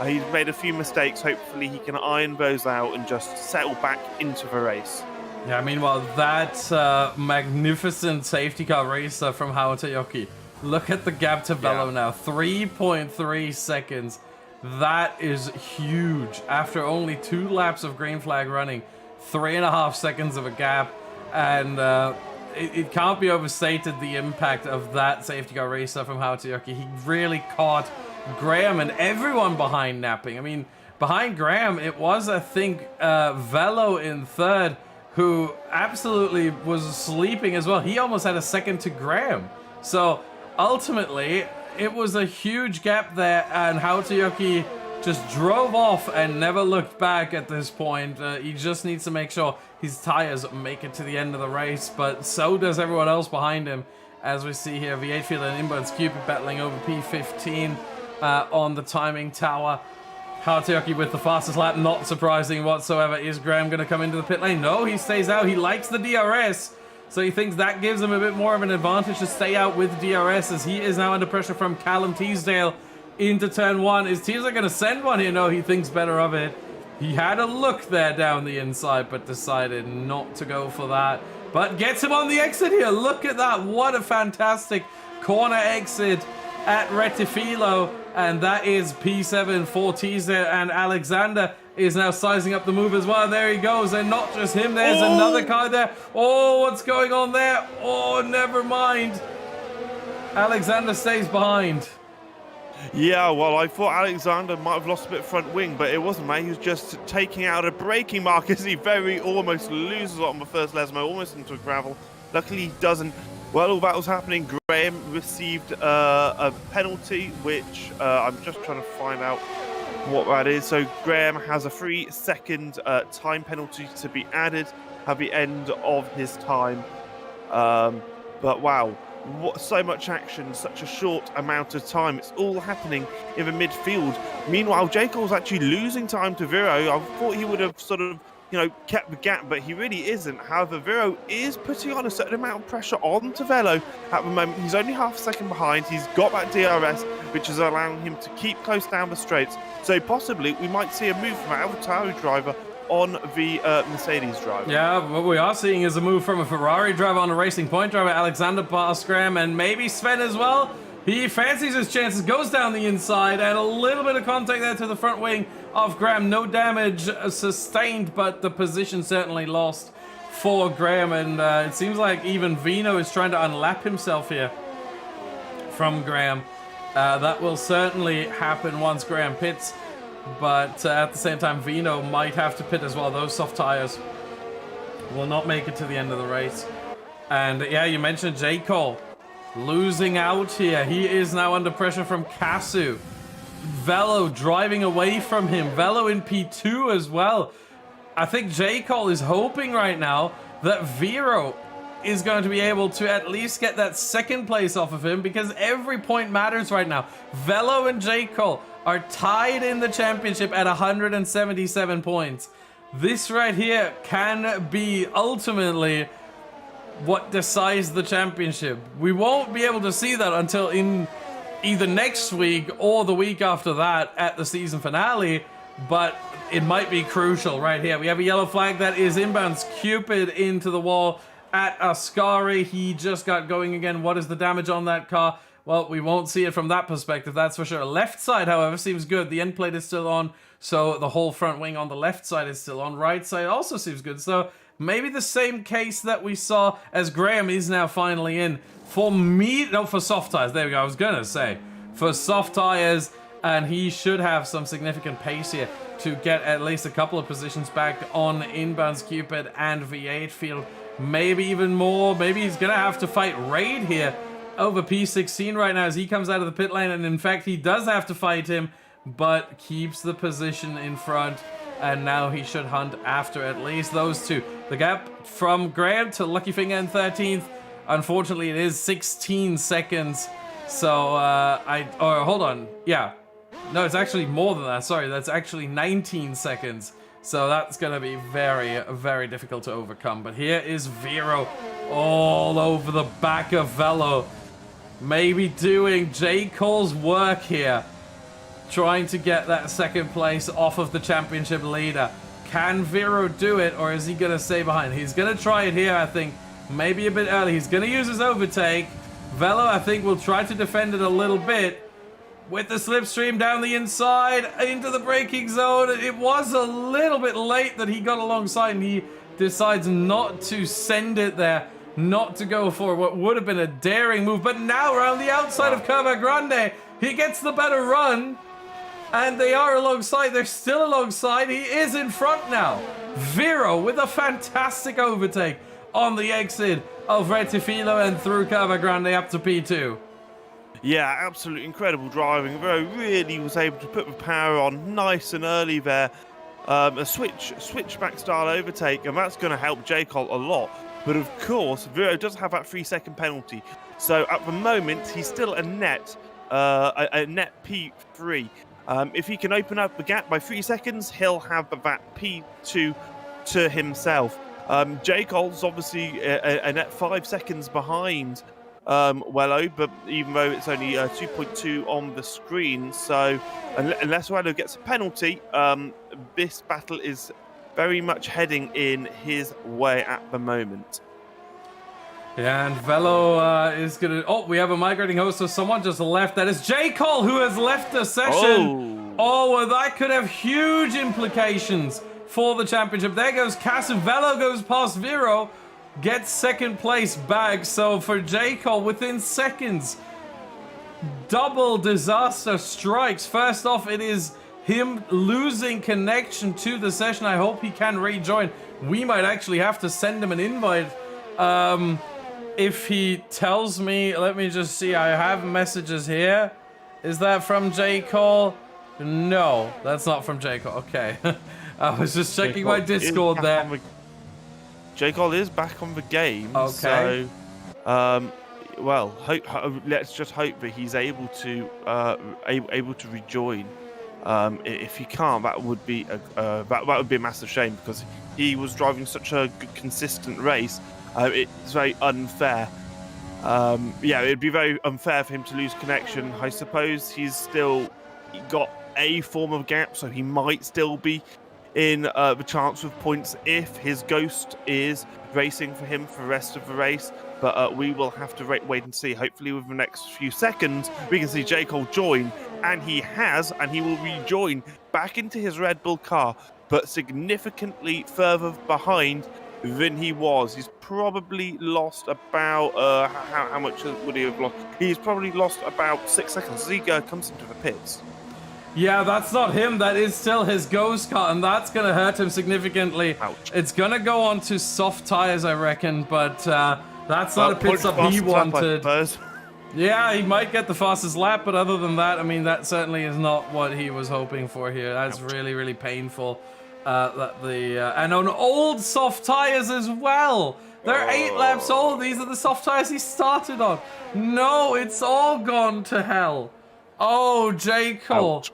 he's made a few mistakes. Hopefully he can iron those out and just settle back into the race. Yeah, meanwhile, that magnificent safety car racer from Hawatayoki. Look at the gap to Velo now. 3.3 seconds. That is huge. After only 2 laps of green flag running, 3.5 seconds of a gap. And it can't be overstated the impact of that safety car racer from Hawatayoki. He really caught Graham and everyone behind napping. I mean, behind Graham, it was, I think, Velo in third, who absolutely was sleeping as well. He almost had a second to Graham. So ultimately, it was a huge gap there, and Hawatayoki just drove off and never looked back at this point. He just needs to make sure his tires make it to the end of the race, but so does everyone else behind him. As we see here, V8 Field and Inbounds Cupid battling over P15 on the timing tower. Hawatayoki with the fastest lap, not surprising whatsoever. Is Graham going to come into the pit lane? No, he stays out. He likes the DRS. So he thinks that gives him a bit more of an advantage to stay out with DRS, as he is now under pressure from Callum Teasdale into turn 1. Is Teasdale going to send one here? No, he thinks better of it. He had a look there down the inside, but decided not to go for that. But gets him on the exit here. Look at that. What a fantastic corner exit at Retifilo. And that is P7 for Teasdale, and Alexander is now sizing up the move as well. There he goes, and not just him, there's another car there. Oh, what's going on there? Oh, never mind. Alexander stays behind. Yeah, well, I thought Alexander might have lost a bit of front wing, but it wasn't, mate. He was just taking out a braking mark as he very almost loses it on the first Lesmo, almost into a gravel. Luckily, he doesn't. While all that was happening, Graham received a penalty, which I'm just trying to find out what that is. So Graham has a 3-second time penalty to be added at the end of his time. But wow, what, so much action, such a short amount of time. It's all happening in the midfield. Meanwhile, J. Cole's actually losing time to Viro. I thought he would have sort of, kept the gap, but he really isn't. However, Viro is putting on a certain amount of pressure onto Velo at the moment. He's only half a second behind. He's got that DRS, which is allowing him to keep close down the straights. So possibly we might see a move from an AlphaTauri driver on the Mercedes driver. Yeah, what we are seeing is a move from a Ferrari driver on a Racing Point driver. Alexander past Graham, and maybe Sven as well. He fancies his chances, goes down the inside, and a little bit of contact there to the front wing of Graham. No damage sustained, but the position certainly lost for Graham. And it seems like even Vino is trying to unlap himself here from Graham. That will certainly happen once Graham pits. But at the same time, Vino might have to pit as well. Those soft tires will not make it to the end of the race. And yeah, you mentioned J. Cole losing out here. He is now under pressure from Kasu. Velo driving away from him. Velo in P2 as well. I think J. Cole is hoping right now that Viro is going to be able to at least get that second place off of him, because every point matters right now. Velo and J. Cole are tied in the championship at 177 points. This right here can be ultimately what decides the championship. We won't be able to see that until in either next week or the week after that at the season finale, but it might be crucial right here. We have a yellow flag that is inbounds Cupid into the wall at Ascari. He just got going again. What is the damage on that car? Well, we won't see it from that perspective, that's for sure. Left side, however, seems good. The end plate is still on, so the whole front wing on the left side is still on. Right side also seems good. So maybe the same case that we saw as Graham is now finally in for for soft tires. There we go. I was gonna say for soft tires, and he should have some significant pace here to get at least a couple of positions back on inbounds Cupid and V8 Field. Maybe even more. Maybe he's gonna have to fight Raid here over P16 right now as he comes out of the pit lane, and in fact he does have to fight him, but keeps the position in front. and now he should hunt after at least those two. The gap from Graham to Lucky Finger in 13th, unfortunately, it is 16 seconds. So, hold on. Yeah. No, it's actually more than that. Sorry, that's actually 19 seconds. So that's going to be very, very difficult to overcome. But here is Vero all over the back of Velo. Maybe doing J. Cole's work here. Trying to get that second place off of the championship leader. Can Vero do it, or is he going to stay behind? He's going to try it here, I think. Maybe a bit early. He's going to use his overtake. Velo, I think, will try to defend it a little bit. With the slipstream down the inside, into the braking zone. It was a little bit late that he got alongside, and he decides not to send it there. Not to go for what would have been a daring move. But now around the outside of Curva Grande, he gets the better run. And they are alongside. They're still alongside. He is in front now. Vero with a fantastic overtake on the exit of Retifilo and through Curva Grande up to P2. Yeah, absolutely incredible driving. Vero really was able to put the power on nice and early there. A switchback style overtake, and that's going to help J. Cole a lot. But of course, Vero does have that 3-second penalty. So at the moment, he's still a net P3. If he can open up the gap by 3 seconds, he'll have that P2 to himself. J. Cole's obviously a net 5 seconds behind Wello, but even though it's only 2.2 on the screen, so unless Wello gets a penalty, this battle is very much heading in his way at the moment. Yeah, and Velo is gonna... Oh, we have a migrating host, so someone just left. That is J. Cole, who has left the session. Oh, well, that could have huge implications for the championship. There goes Cass, and Velo goes past Vero. Gets second place back. So for J. Cole, within seconds, double disaster strikes. First off, it is him losing connection to the session. I hope he can rejoin. We might actually have to send him an invite. If he tells me, let me just see. I have messages here. Is that from J. Cole? No, that's not from J. Cole. Okay. I was just checking my Discord there. J. Cole is back on the game. Okay. So, well, let's just hope that he's able to rejoin. If he can't, that would be that would be a massive shame, because he was driving such a good, consistent race. It's very unfair. Yeah, it'd be very unfair for him to lose connection. I suppose he's still got a form of gap, so he might still be in the chance of points if his Ghost is racing for him for the rest of the race. But we will have to wait and see. Hopefully within the next few seconds, we can see J. Cole join, and he has, and he will rejoin back into his Red Bull car, but significantly further behind than he was. He's probably lost about, how much would he have lost? He's probably lost about 6 seconds as he comes into the pits. Yeah, that's not him. That is still his Ghost car, and that's going to hurt him significantly. Ouch. It's going to go on to soft tires, I reckon, but that's not a pit stop he wanted. Yeah, he might get the fastest lap, but other than that, I mean, that certainly is not what he was hoping for here. That's really, really painful. And on old soft tires as well. They're 8 laps old. These are the soft tires he started on. No, it's all gone to hell. Oh, J. Cole. Ouch.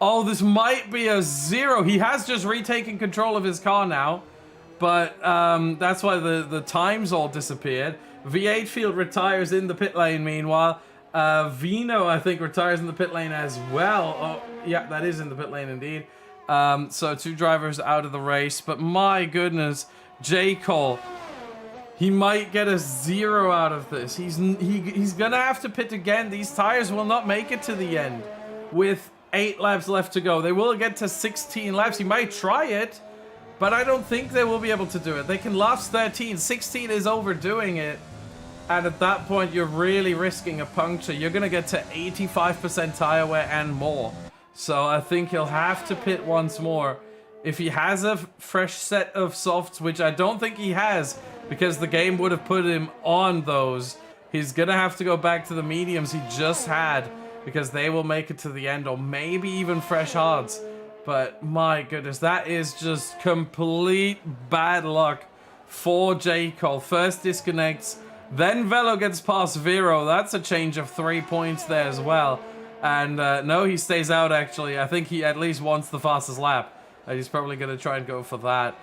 Oh, this might be a 0. He has just retaken control of his car now, but that's why the times all disappeared. V8 Field retires in the pit lane meanwhile. Vino, I think, retires in the pit lane as well. Oh, yeah, that is in the pit lane indeed. So 2 drivers out of the race, but my goodness, J. Cole, he might get a 0 out of this. He's gonna have to pit again. These tires will not make it to the end with 8 laps left to go. They will get to 16 laps. He might try it, but I don't think they will be able to do it. They can last 13. 16 is overdoing it. And at that point, you're really risking a puncture. You're gonna get to 85% tire wear and more. So I think he'll have to pit once more. If he has a fresh set of softs, which I don't think he has, because the game would have put him on those, he's gonna have to go back to the mediums he just had, because they will make it to the end, or maybe even fresh hards. But my goodness, that is just complete bad luck for J. Cole. First disconnects, then Velo gets past Vero. That's a change of 3 points there as well. And no, he stays out actually. I think he at least wants the fastest lap. He's probably going to try and go for that.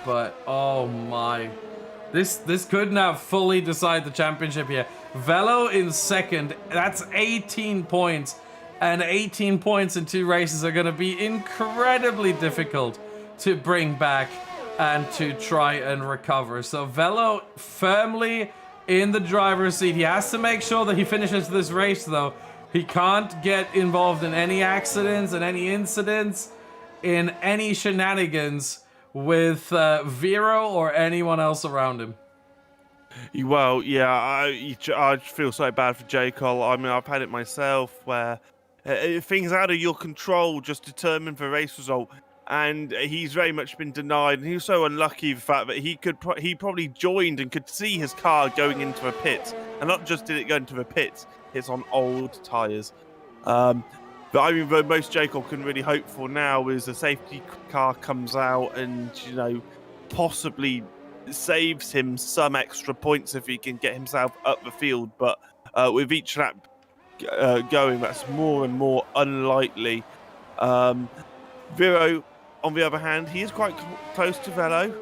But oh my. This could now fully decide the championship here. Velo in second. That's 18 points. And 18 points in 2 races are going to be incredibly difficult to bring back and to try and recover. So Velo firmly in the driver's seat. He has to make sure that he finishes this race, though. He can't get involved in any accidents and any incidents, in any shenanigans with Vero or anyone else around him. Well, yeah, I feel so bad for J. Cole. I mean, I've had it myself where things out of your control just determine the race result, and he's very much been denied. And he was so unlucky the fact that he probably joined and could see his car going into a pit, and not just did it go into the pit, it's on old tyres. But I mean, the most J. Cole can really hope for now is a safety car comes out and, you know, possibly saves him some extra points if he can get himself up the field. But with each lap going, that's more and more unlikely. Vero, on the other hand, he is quite close to Velo.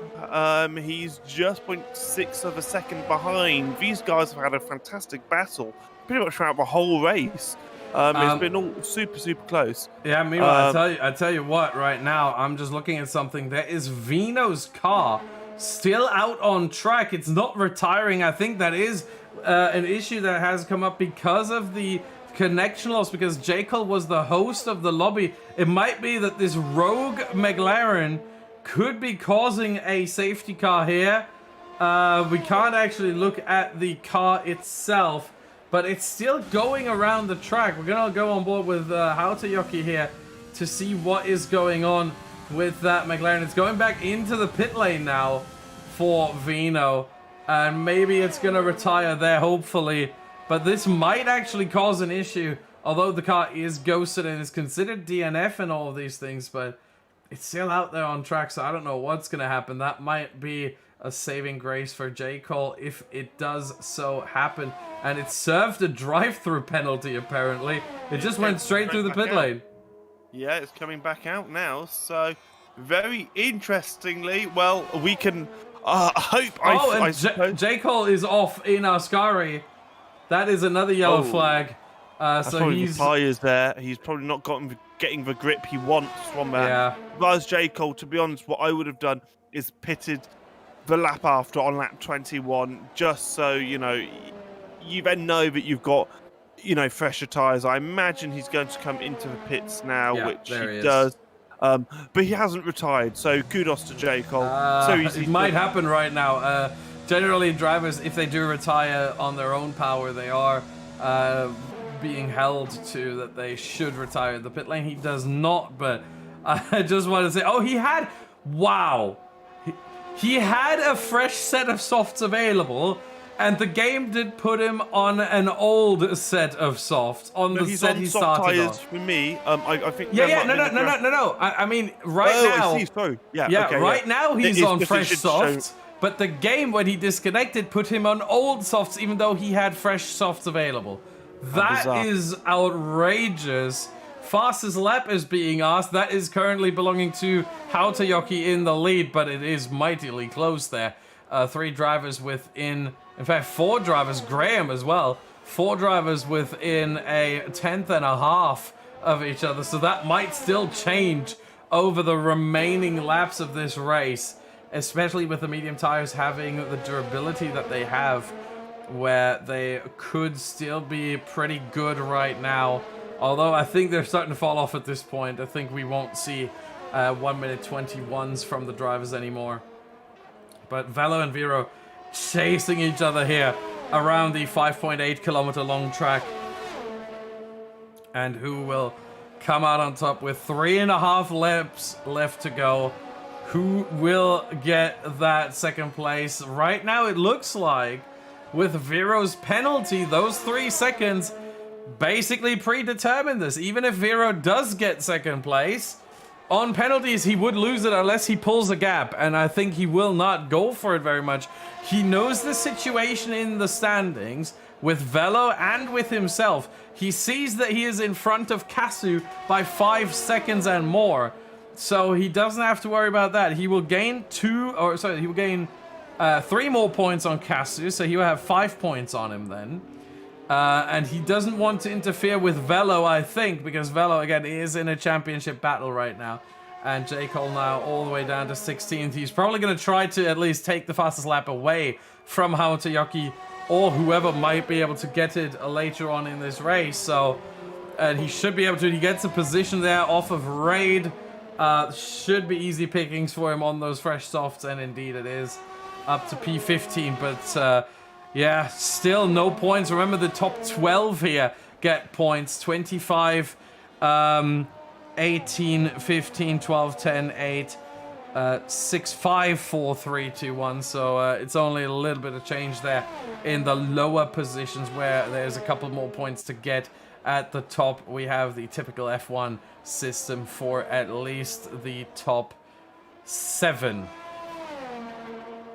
He's just 0.6 of a second behind. These guys have had a fantastic battle pretty much throughout the whole race. It's been all super close. Yeah, meanwhile, I tell you what, right now, I'm just looking at something. There is Vino's car still out on track. It's not retiring. I think that is an issue that has come up because of the connection loss, because J. Cole was the host of the lobby. It might be that this rogue McLaren could be causing a safety car here. We can't actually look at the car itself, but it's still going around the track. We're going to go on board with Hautayoki here to see what is going on with that McLaren. It's going back into the pit lane now for Vino, and maybe it's going to retire there, hopefully. But this might actually cause an issue, although the car is ghosted and is considered DNF and all of these things, but it's still out there on track, so I don't know what's going to happen. That might be a saving grace for J. Cole if it does so happen. And it served a drive-through penalty, apparently. It just went straight through the pit lane. Yeah, it's coming back out now, so very interestingly, well, we can hope... I suppose. J. Cole is off in Ascari. That is another yellow flag. So he's... the tyres there. He's probably not getting the grip he wants from that. Yeah. If I was J. Cole, to be honest, what I would have done is pitted the lap after on lap 21, just so, you know, you then know that you've got, you know, fresher tyres. I imagine he's going to come into the pits now, which he does. But he hasn't retired, so kudos to J. Cole. It might happen right now. Generally, drivers, if they do retire on their own power, they are being held to that they should retire the pit lane. He does not, but I just want to say, he had a fresh set of softs available, and the game did put him on an old set of softs on the set he started on. For me, I think. No. I mean, now. I see. Sorry. Now he's on fresh softs. But the game, when he disconnected, put him on old softs, even though he had fresh softs available. That is outrageous. Fastest lap is being asked. That is currently belonging to Hautayoki in the lead, but it is mightily close there. 3 drivers within, in fact, 4 drivers, Graham as well. 4 drivers within a 10th and a half of each other. So that might still change over the remaining laps of this race, especially with the medium tires having the durability that they have, where they could still be pretty good right now. Although I think they're starting to fall off at this point. I think we won't see 1 minute 21s from the drivers anymore. But Velo and Vero chasing each other here around the 5.8 kilometer long track. And who will come out on top with 3.5 laps left to go? Who will get that second place? Right now it looks like with Vero's penalty, those 3 seconds basically predetermine this. Even if Vero does get second place, on penalties, he would lose it unless he pulls a gap, and I think he will not go for it very much. He knows the situation in the standings with Velo and with himself. He sees that he is in front of Casu by 5 seconds and more, so he doesn't have to worry about that. He will gain 3 more points on Casu, so he will have 5 points on him then. And he doesn't want to interfere with Velo, I think, because Velo, again, is in a championship battle right now. And J. Cole now all the way down to 16th. He's probably going to try to at least take the fastest lap away from Haotoyoki or whoever might be able to get it later on in this race. So, and he should be able to. He gets a position there off of Raid. Should be easy pickings for him on those fresh softs, and indeed it is. Up to P15, but yeah, still no points. Remember, the top 12 here get points. 25, 18, 15, 12, 10, 8, 6, 5, 4, 3, 2, 1. So it's only a little bit of change there in the lower positions where there's a couple more points to get. At the top, we have the typical F1 system for at least the top 7.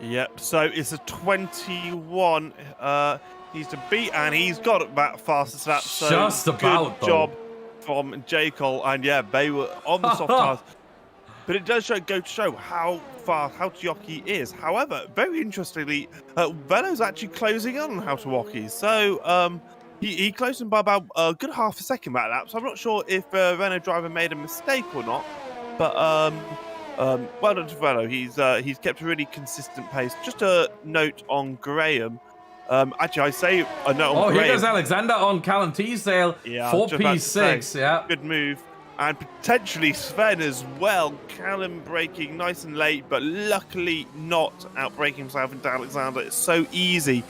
Yep, so it's a 21 he's to beat, and he's got that fastest lap. So just about, good job from J. Cole, and yeah, they were on the soft tires. But it does go to show how fast Haotoyoki is. However, very interestingly, Velo's actually closing in on Haotoyoki. So he closed him by about a good half a second that lap. So I'm not sure if Renault driver made a mistake or not. But well done to Velo. He's kept a really consistent pace. Just a note on Graham. Actually, I say a note on Graham. Oh, here goes Alexander on Callum Teasdale for P6. Yeah, good move. And potentially Sven as well. Callum braking nice and late, but luckily not outbraking himself into Alexander. It's so easy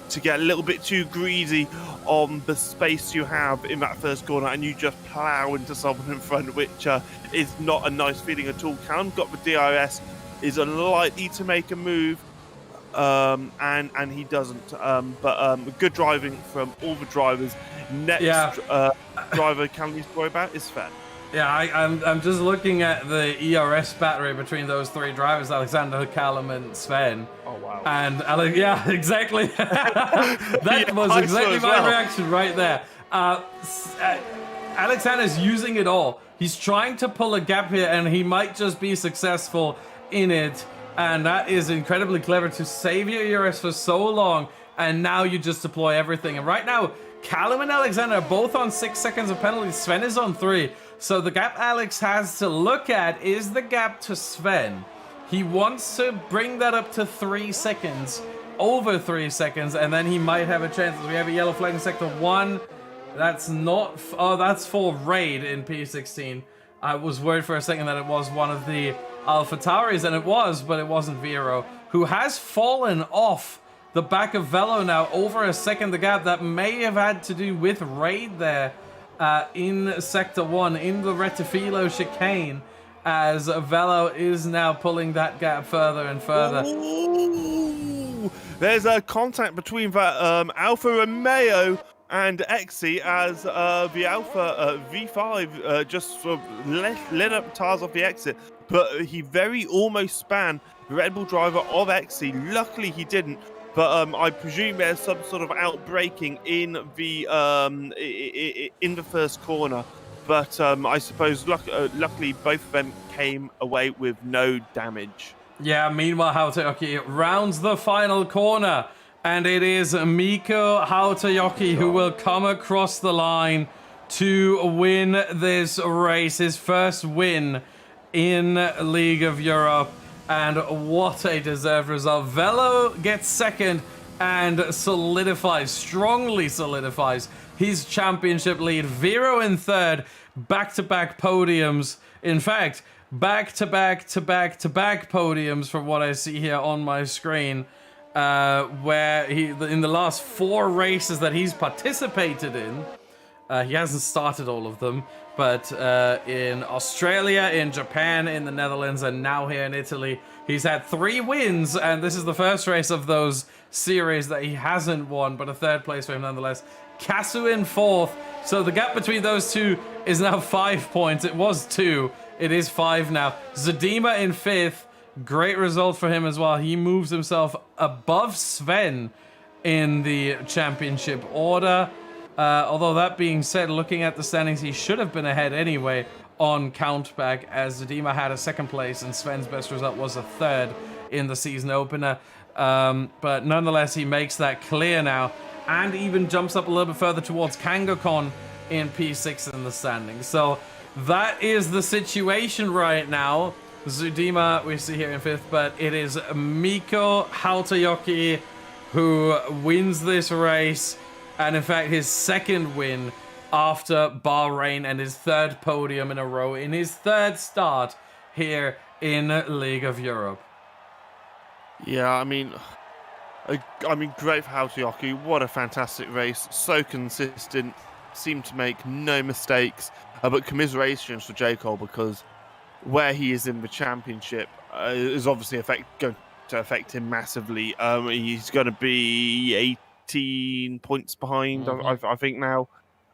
to get a little bit too greedy on the space you have in that first corner, and you just plough into someone in front, which is not a nice feeling at all. Callum got the DRS, is unlikely to make a move, and he doesn't. But good driving from all the drivers. Next driver Callum needs to worry about is Sven. Yeah, I'm just looking at the ERS battery between those 3 drivers, Alexander, Callum, and Sven. Oh, wow. And, yeah, exactly. That was exactly my reaction right there. Alexander's using it all. He's trying to pull a gap here, and he might just be successful in it. And that is incredibly clever to save your ERS for so long, and now you just deploy everything. And right now, Callum and Alexander are both on 6 seconds of penalties. Sven is on 3. So the gap Alex has to look at is the gap to Sven. He wants to bring that up to 3 seconds, over 3 seconds, and then he might have a chance. We have a yellow flag in sector 1. That's not... Oh, that's for Raid in P16. I was worried for a second that it was one of the AlphaTauris, and it was, but it wasn't Vero, who has fallen off the back of Velo now over a second. The gap that may have had to do with Raid there in Sector 1, in the Retifilo chicane, as Velo is now pulling that gap further and further. Ooh, there's a contact between that Alfa Romeo and Exy as the Alpha V5 just sort of lit up tires off the exit, but he very almost spanned the Red Bull driver of Exy. Luckily he didn't. But I presume there's some sort of outbraking in the first corner. But I suppose luckily both of them came away with no damage. Yeah, meanwhile Haotoyoki rounds the final corner, and it is Miko Haotoyoki who will come across the line to win this race. His first win in League of Europe. And what a deserved result. Velo gets second and strongly solidifies his championship lead. Vero in third, back-to-back podiums. In fact, back-to-back podiums from what I see here on my screen, where in the last 4 races that he's participated in, he hasn't started all of them, but in Australia, in Japan, in the Netherlands, and now here in Italy, he's had 3 wins, and this is the first race of those series that he hasn't won, but a 3rd place for him nonetheless. Casu in 4th, so the gap between those two is now 5 points. It was 2, It is 5 now. Zadima in 5th. Great result for him as well. He moves himself above Sven in the championship order. Although that being said, looking at the standings, he should have been ahead anyway on countback, as Zadima had a 2nd place and Sven's best result was a 3rd in the season opener. But nonetheless, he makes that clear now and even jumps up a little bit further towards Kangokon in P6 in the standings. So that is the situation right now. Zadima we see here in 5th, but it is Mikko Hautajoki who wins this race, and in fact his 2nd win after Bahrain and his 3rd podium in a row in his 3rd start here in League of Europe. Yeah, I mean, great for Hautajoki. What a fantastic race. So consistent. Seemed to make no mistakes. But commiserations for J. Cole, because where he is in the championship is obviously going to affect him massively. He's going to be 18 points behind, I think now.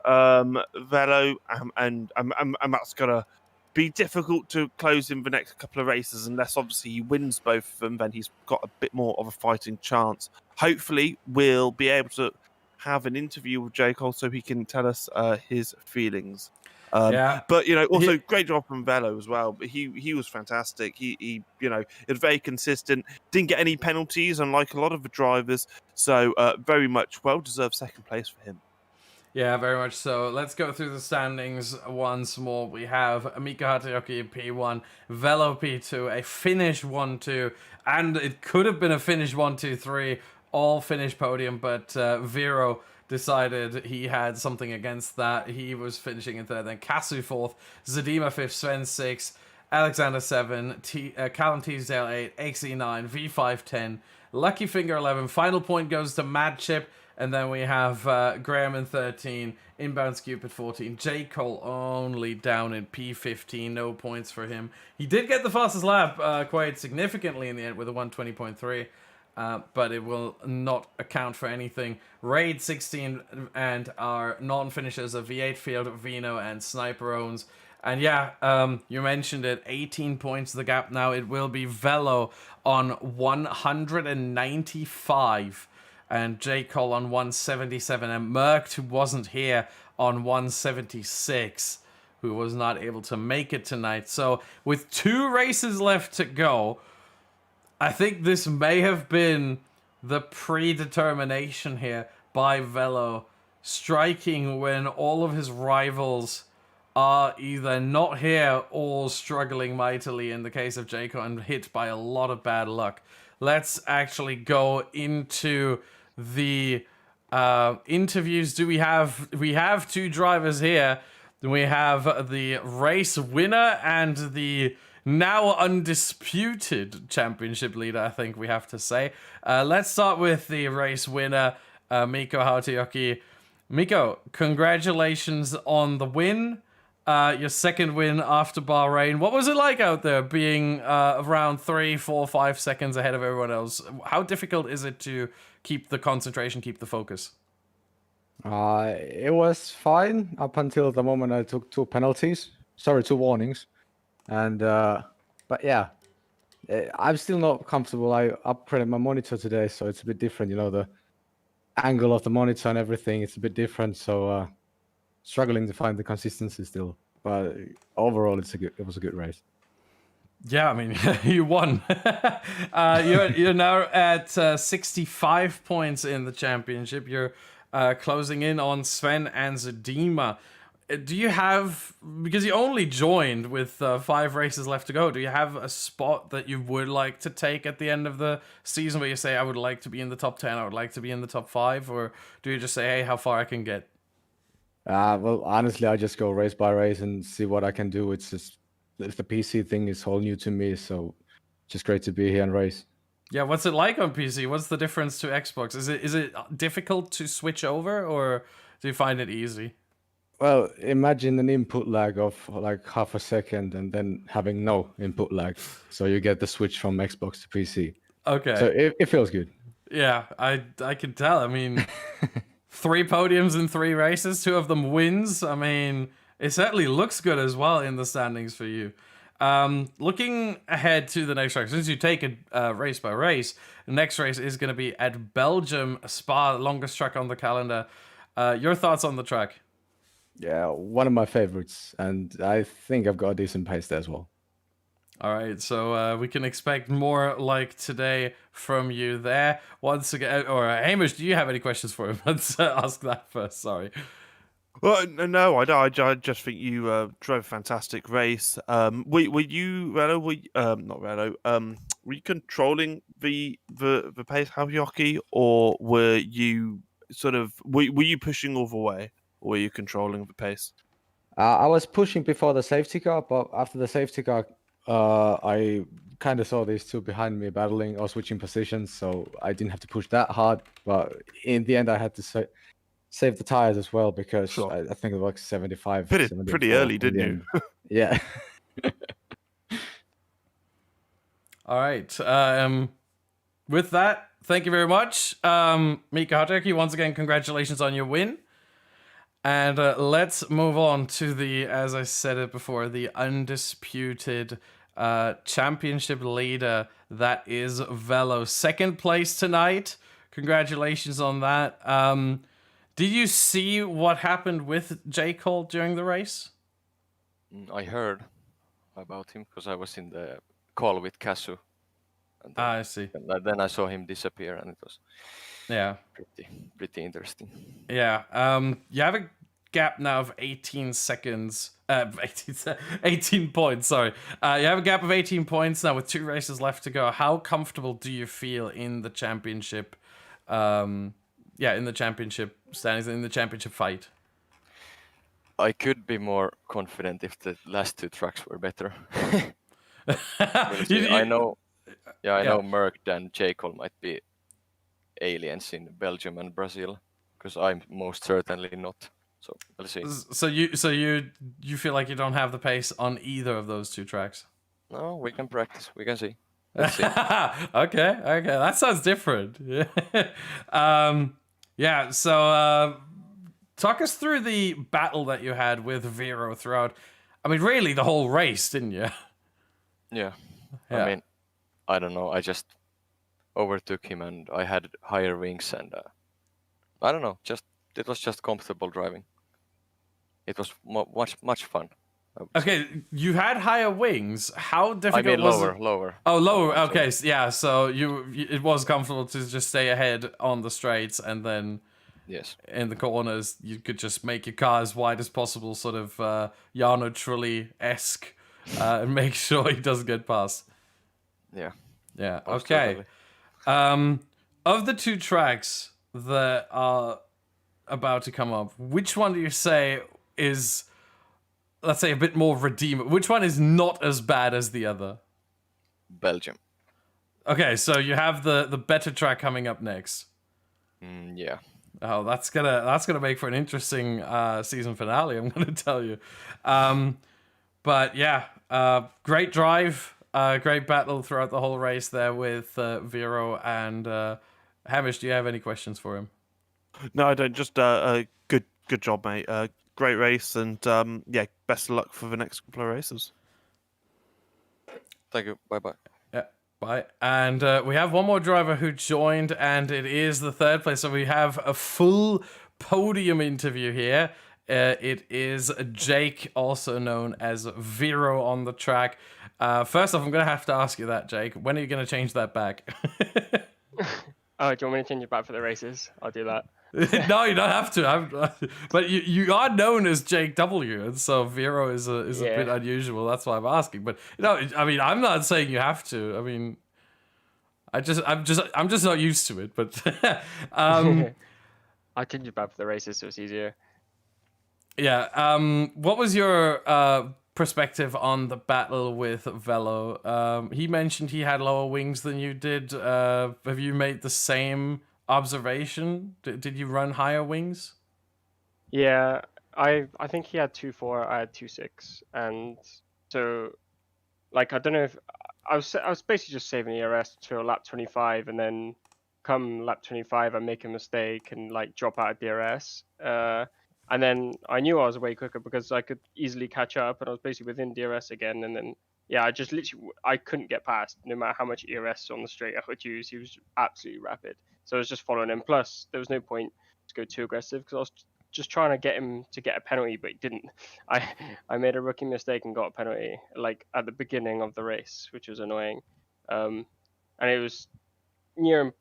Velo, and that's going to be difficult to close in the next couple of races, unless obviously he wins both of them. Then he's got a bit more of a fighting chance. Hopefully we'll be able to have an interview with J. Cole so he can tell us his feelings. But also great job from Velo as well. But he was fantastic. He was very consistent. Didn't get any penalties, unlike a lot of the drivers. So very much well-deserved 2nd place for him. Yeah, very much so. Let's go through the standings once more. We have Mikko Hautajoki P1, Velo P2, a Finnish 1-2, and it could have been a Finnish 1-2-3, all Finnish podium, but Viro decided he had something against that. He was finishing in 3rd, then Kasu 4th, Zadima 5th, Sven 6th, Alexander 7, Callum Teasdale 8, XE 9, V5 10, Lucky Finger 11. Final point goes to Mad Chip. And then we have Graham in 13, Inbound Cupid 14, J. Cole only down in P15, no points for him. He did get the fastest lap quite significantly in the end with a 120.3, but it will not account for anything. Raid 16 and our non-finishers are V8 Field, Vino, and Sniper Owns. And yeah, you mentioned it, 18 points the gap now. It will be Velo on 195. And J. Cole on 177, and Merckx, who wasn't here, on 176, who was not able to make it tonight. So with 2 races left to go, I think this may have been the predetermination here by Velo, striking when all of his rivals are either not here or struggling mightily in the case of J. Cole and hit by a lot of bad luck. Let's actually go into the interviews. We have 2 drivers here. We have the race winner and the now undisputed championship leader, I think we have to say. Let's start with the race winner, Mikko Hautajoki. Mikko, congratulations on the win. Your 2nd win after Bahrain. What was it like out there, being around 3, 4, 5 seconds ahead of everyone else? How difficult is it to keep the concentration, keep the focus? It was fine up until the moment I took 2 warnings. And but yeah, I'm still not comfortable. I upgraded my monitor today, so it's a bit different. The angle of the monitor and everything, it's a bit different. So struggling to find the consistency still. But overall, it was a good race. Yeah, I mean, you won. You're now at 65 points in the championship. You're closing in on Sven and Zadima. Do you have, because you only joined with 5 races left to go, do you have a spot that you would like to take at the end of the season where you say, I would like to be in the top 10, I would like to be in the top 5? Or do you just say, hey, how far I can get? Well, honestly, I just go race by race and see what I can do. It's just, if the PC thing is all new to me, so just great to be here and race. Yeah, what's it like on PC? What's the difference to Xbox? Is it difficult to switch over, or do you find it easy? Well, imagine an input lag of like half a second and then having no input lag. So you get the switch from Xbox to PC. Okay. So it feels good. Yeah, I can tell. I mean, 3 podiums in 3 races, 2 of them wins. I mean, it certainly looks good as well in the standings for you. Looking ahead to the next track, since you take it race by race, the next race is going to be at Belgium, Spa, longest track on the calendar. Your thoughts on the track? Yeah, one of my favorites, and I think I've got a decent pace there as well. All right, so we can expect more like today from you there. Once again, or Hamish, do you have any questions for him? Let's ask that first. Sorry. Well, no, I don't. I just think you drove a fantastic race. Were you, Renault? Not Renault. Were you controlling the pace, Havyoki, or were you were you pushing all the way, or were you controlling the pace? I was pushing before the safety car, but after the safety car, I kind of saw these two behind me battling or switching positions, so I didn't have to push that hard. But in the end, I had to save the tires as well because Sure. I think it was like 75. Pretty 74 early, in the didn't end. you? Yeah. All right. With that, thank you very much, Mika Hateki. Once again, congratulations on your win. And let's move on to the, as I said it before, the undisputed championship leader. That is Velo. Second place tonight. Congratulations on that. Did you see what happened with J. Cole during the race? I heard about him because I was in the call with Kasu. And I see. then I saw him disappear, and it was Yeah. pretty interesting. Yeah. You have a gap now of 18 seconds. 18 points, sorry. You have a gap of 18 points now with 2 races left to go. How comfortable do you feel in the championship? In the championship standings, in the championship fight? I could be more confident if the last 2 tracks were better. I know. Yeah, I know Merck and J. Cole might be aliens in Belgium and Brazil, because I'm most certainly not. So we'll see. So you feel like you don't have the pace on either of those 2 tracks? No, we can practice. We can see. Let's see. Okay, that sounds different. So talk us through the battle that you had with Vero throughout. I mean, really, the whole race, didn't you? Yeah. Yeah. I mean, I don't know. I just overtook him, and I had higher wings, and I don't know. It was just comfortable driving. It was much fun. Okay, you had higher wings. How difficult I mean was lower, it? lower. Oh, lower. So- Okay, so it was comfortable to just stay ahead on the straights, and then Yes. in the corners you could just make your car as wide as possible, sort of Jarno Trulli-esque, and make sure he doesn't get past. Yeah. Yeah. Most Okay. certainly. Of the 2 tracks that are about to come up, which one do you say is, let's say, a bit more redeemable? Which one is not as bad as the other? Belgium. Okay, so you have the better track coming up next. Yeah. Oh, that's gonna make for an interesting season finale, I'm gonna tell you. But yeah, great drive, great battle throughout the whole race there with Vero and Hamish. Do you have any questions for him? No, I don't. Just good job, mate. Great race, and best of luck for the next couple of races. Thank you. Bye-bye. Yeah, bye. And we have one more driver who joined, and it is the 3rd place. So we have a full podium interview here. It is Jake, also known as Vero, on the track. First off, I'm going to have to ask you that, Jake. When are you going to change that back? Oh, do you want me to change it back for the races? I'll do that. No, you don't have to. But you are known as Jake W, and so Vero is a bit unusual. That's why I'm asking. But I mean, I'm not saying you have to. I mean, I'm just not used to it. But I'll change it back for the races so it's easier. yeah. What was your perspective on the battle with Velo? He mentioned he had lower wings than you did. Have you made the same observation? Did you run higher wings? Yeah, I think he had 2.4, I had 2.6, and so like I don't know if I was basically just saving ERS till lap 25, and then come lap 25 I make a mistake and like drop out of DRS. And then I knew I was way quicker because I could easily catch up, and I was basically within DRS again. And then yeah, I just literally I couldn't get past no matter how much ERS on the straight I would use. He was absolutely rapid, so I was just following him. Plus, there was no point to go too aggressive because I was just trying to get him to get a penalty, but he didn't. I made a rookie mistake and got a penalty like at the beginning of the race, which was annoying. And it was near.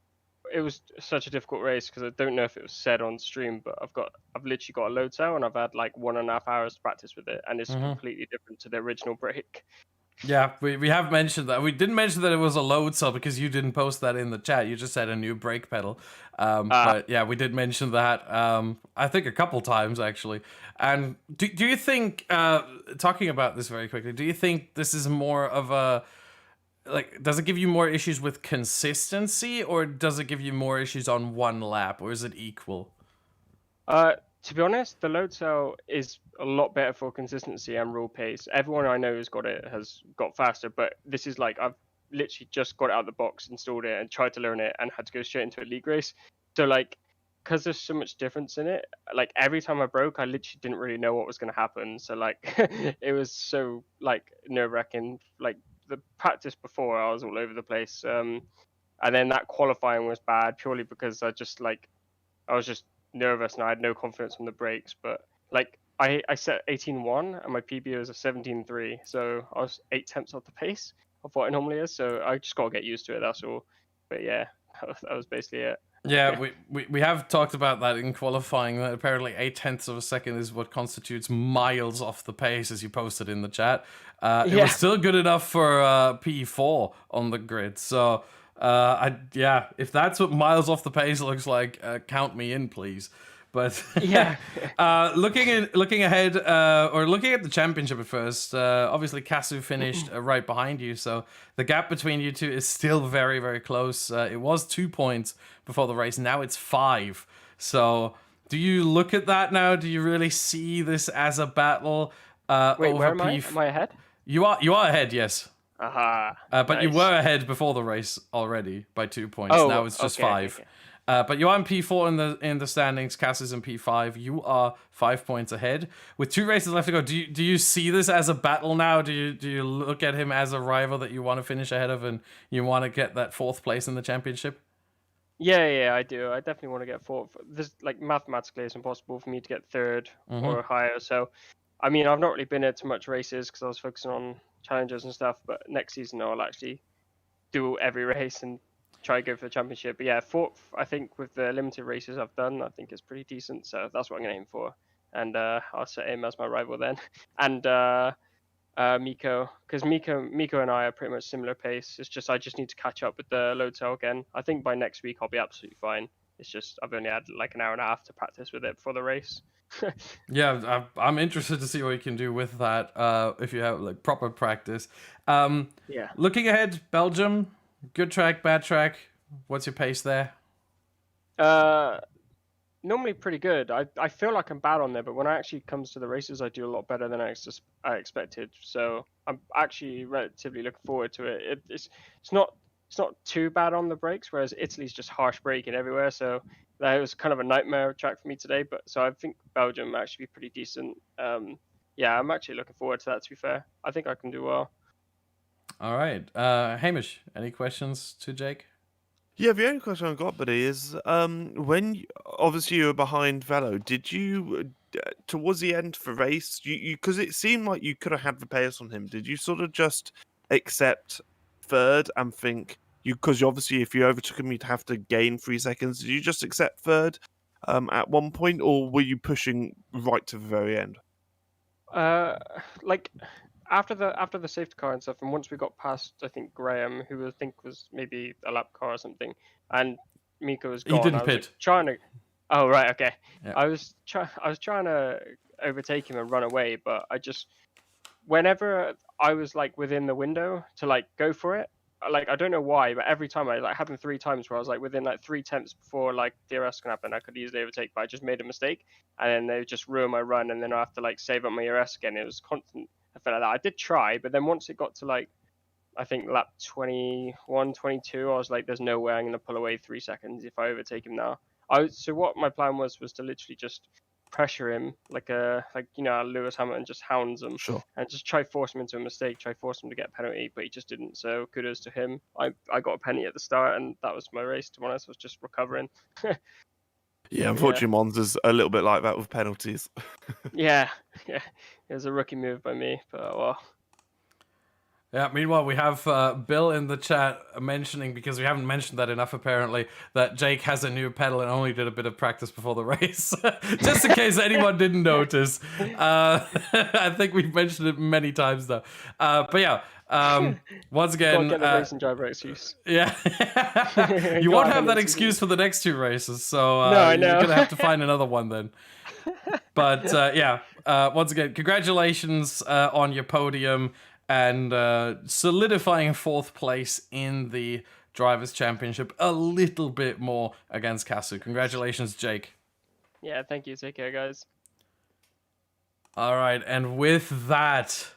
It was such a difficult race because I don't know if it was said on stream, but I've literally got a load cell and I've had like 1.5 hours to practice with it, and it's completely different to the original brake. Yeah, we have mentioned that. We didn't mention that it was a load cell because you didn't post that in the chat. You just said a new brake pedal. But yeah, we did mention that, I think a couple times actually. And do you think, talking about this very quickly, do you think this is more of a, like, does it give you more issues with consistency, or does it give you more issues on one lap, or is it equal? To be honest, the load cell is a lot better for consistency and rule pace. Everyone I know who's got it has got faster, but this is like I've literally just got it out of the box, installed it, and tried to learn it, and had to go straight into a league race. So like, because there's so much difference in it, like every time I broke, I literally didn't really know what was going to happen. So like, it was so like nerve-wracking. Like the practice before, I was all over the place, and then that qualifying was bad purely because I was just nervous and I had no confidence on the brakes. But like I set 18.1 and my PB was a 17.3, so I was 8 tenths off the pace of what it normally is. So I just got to get used to it. That's all. But yeah, that was basically it. Yeah, we have talked about that in qualifying, that apparently 8 tenths of a second is what constitutes miles off the pace, as you posted in the chat. It was still good enough for P4 on the grid. So if that's what miles off the pace looks like, count me in, please. But yeah, looking ahead, or looking at the championship at first, obviously Kasu finished right behind you, so the gap between you two is still very, very close. It was 2 points before the race, now it's 5. So do you look at that now? Do you really see this as a battle? Wait, over where am I? Am I ahead? You are ahead, yes. Aha. But nice. you were ahead before the race already by 2 points. Oh, now it's just 5. Okay. But you are in P4 in the standings. Cass is in P5. You are 5 points ahead with 2 races left to go. Do you see this as a battle now? Do you look at him as a rival that you want to finish ahead of, and you want to get that 4th place in the championship? Yeah, I do. I definitely want to get 4th. This like mathematically, it's impossible for me to get 3rd or higher. So, I mean, I've not really been at too much races because I was focusing on challenges and stuff. But next season, I'll actually do every race and try to go for the championship. But yeah, 4th, I think with the limited races I've done, I think is pretty decent. So that's what I'm going to aim for. And I'll set him as my rival then. And Miko, because Miko and I are pretty much similar pace. It's just I just need to catch up with the load cell again. I think by next week I'll be absolutely fine. It's just I've only had like an hour and a half to practice with it before the race. Yeah, I'm interested to see what you can do with that if you have like proper practice. Yeah. Looking ahead, Belgium, good track, bad track. What's your pace there? Normally pretty good. I feel like I'm bad on there, but when it actually comes to the races, I do a lot better than I expected. So I'm actually relatively looking forward to it. It's not too bad on the brakes, whereas Italy's just harsh braking everywhere. So that was kind of a nightmare track for me today. But so I think Belgium actually be pretty decent. Yeah, I'm actually looking forward to that. To be fair, I think I can do well. All right, Hamish, any questions to Jake? Yeah, the only question I've got, buddy, is when obviously you were behind Velo, did you towards the end of the race, you because it seemed like you could have had the pace on him, did you sort of just accept 3rd and think because obviously if you overtook him you'd have to gain 3 seconds? Did you just accept 3rd at one point, or were you pushing right to the very end? Like after the safety car and stuff, and once we got past, I think Graham, who I think was maybe a lap car or something, and Miko was gone. He didn't I was, pit. like, trying to. Oh right, okay. Yeah. I was trying to overtake him and run away, but I just whenever I was like within the window to like go for it, like I don't know why, but every time I like happened 3 times where I was like within like 3 tenths before like DRS can happen, I could easily overtake, but I just made a mistake, and then they just ruined my run, and then I have to like save up my ERS again. It was constant. I felt like that. I did try, but then once it got to like, I think lap 21, 22, I was like, there's no way I'm going to pull away 3 seconds if I overtake him now. So what my plan was to literally just pressure him like how Lewis Hamilton just hounds him Sure. and just try force him into a mistake, try force him to get a penalty, but he just didn't. So kudos to him. I got a penalty at the start, and that was my race. To be honest, I was just recovering. Yeah, unfortunately, Monza's a little bit like that with penalties. Yeah, it was a rookie move by me, but well. Yeah, meanwhile, we have Bill in the chat mentioning, because we haven't mentioned that enough apparently, that Jake has a new pedal and only did a bit of practice before the race. Just in case anyone didn't notice. I think we've mentioned it many times now. But yeah, once again... Don't get the racing driver excuse. Yeah. You won't have that excuse for the next 2 races, so No, I know. you're going to have to find another one then. But yeah, once again, congratulations on your podium and solidifying 4th place in the Drivers' Championship a little bit more against Kasu. Congratulations, Jake. Yeah, thank you. Take care, guys. All right, and with that,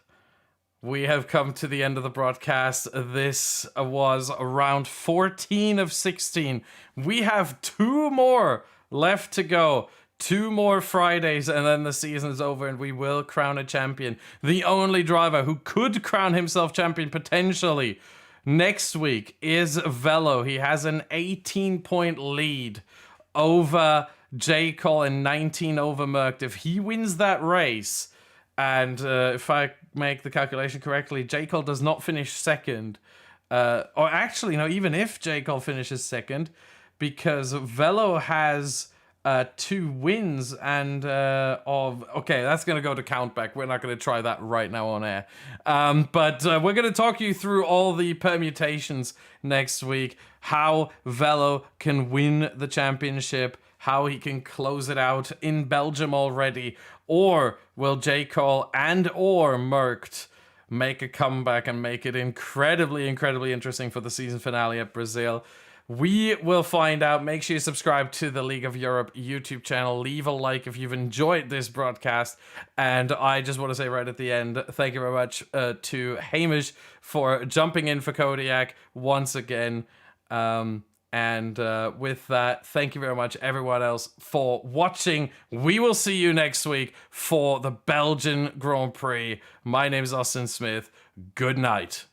we have come to the end of the broadcast. This was round 14 of 16. We have 2 more left to go. 2 more Fridays and then the season is over and we will crown a champion. The only driver who could crown himself champion potentially next week is Velo. He has an 18-point lead over J. Cole and 19 over Merckx. If he wins that race, and if I make the calculation correctly, J. Cole does not finish second. Or actually, no, even if J. Cole finishes second, because Velo has... 2 wins and okay, that's gonna go to Countback. We're not gonna try that right now on air, but we're gonna talk you through all the permutations next week, how Velo can win the championship, how he can close it out in Belgium already, or will J. Cole and or Merckx make a comeback and make it incredibly interesting for the season finale at Brazil. We will find out. Make sure you subscribe to the League of Europe YouTube channel. Leave a like if you've enjoyed this broadcast. And I just want to say right at the end, thank you very much to Hamish for jumping in for Kodiak once again. And with that, thank you very much, everyone else, for watching. We will see you next week for the Belgian Grand Prix. My name is Austin Smith. Good night.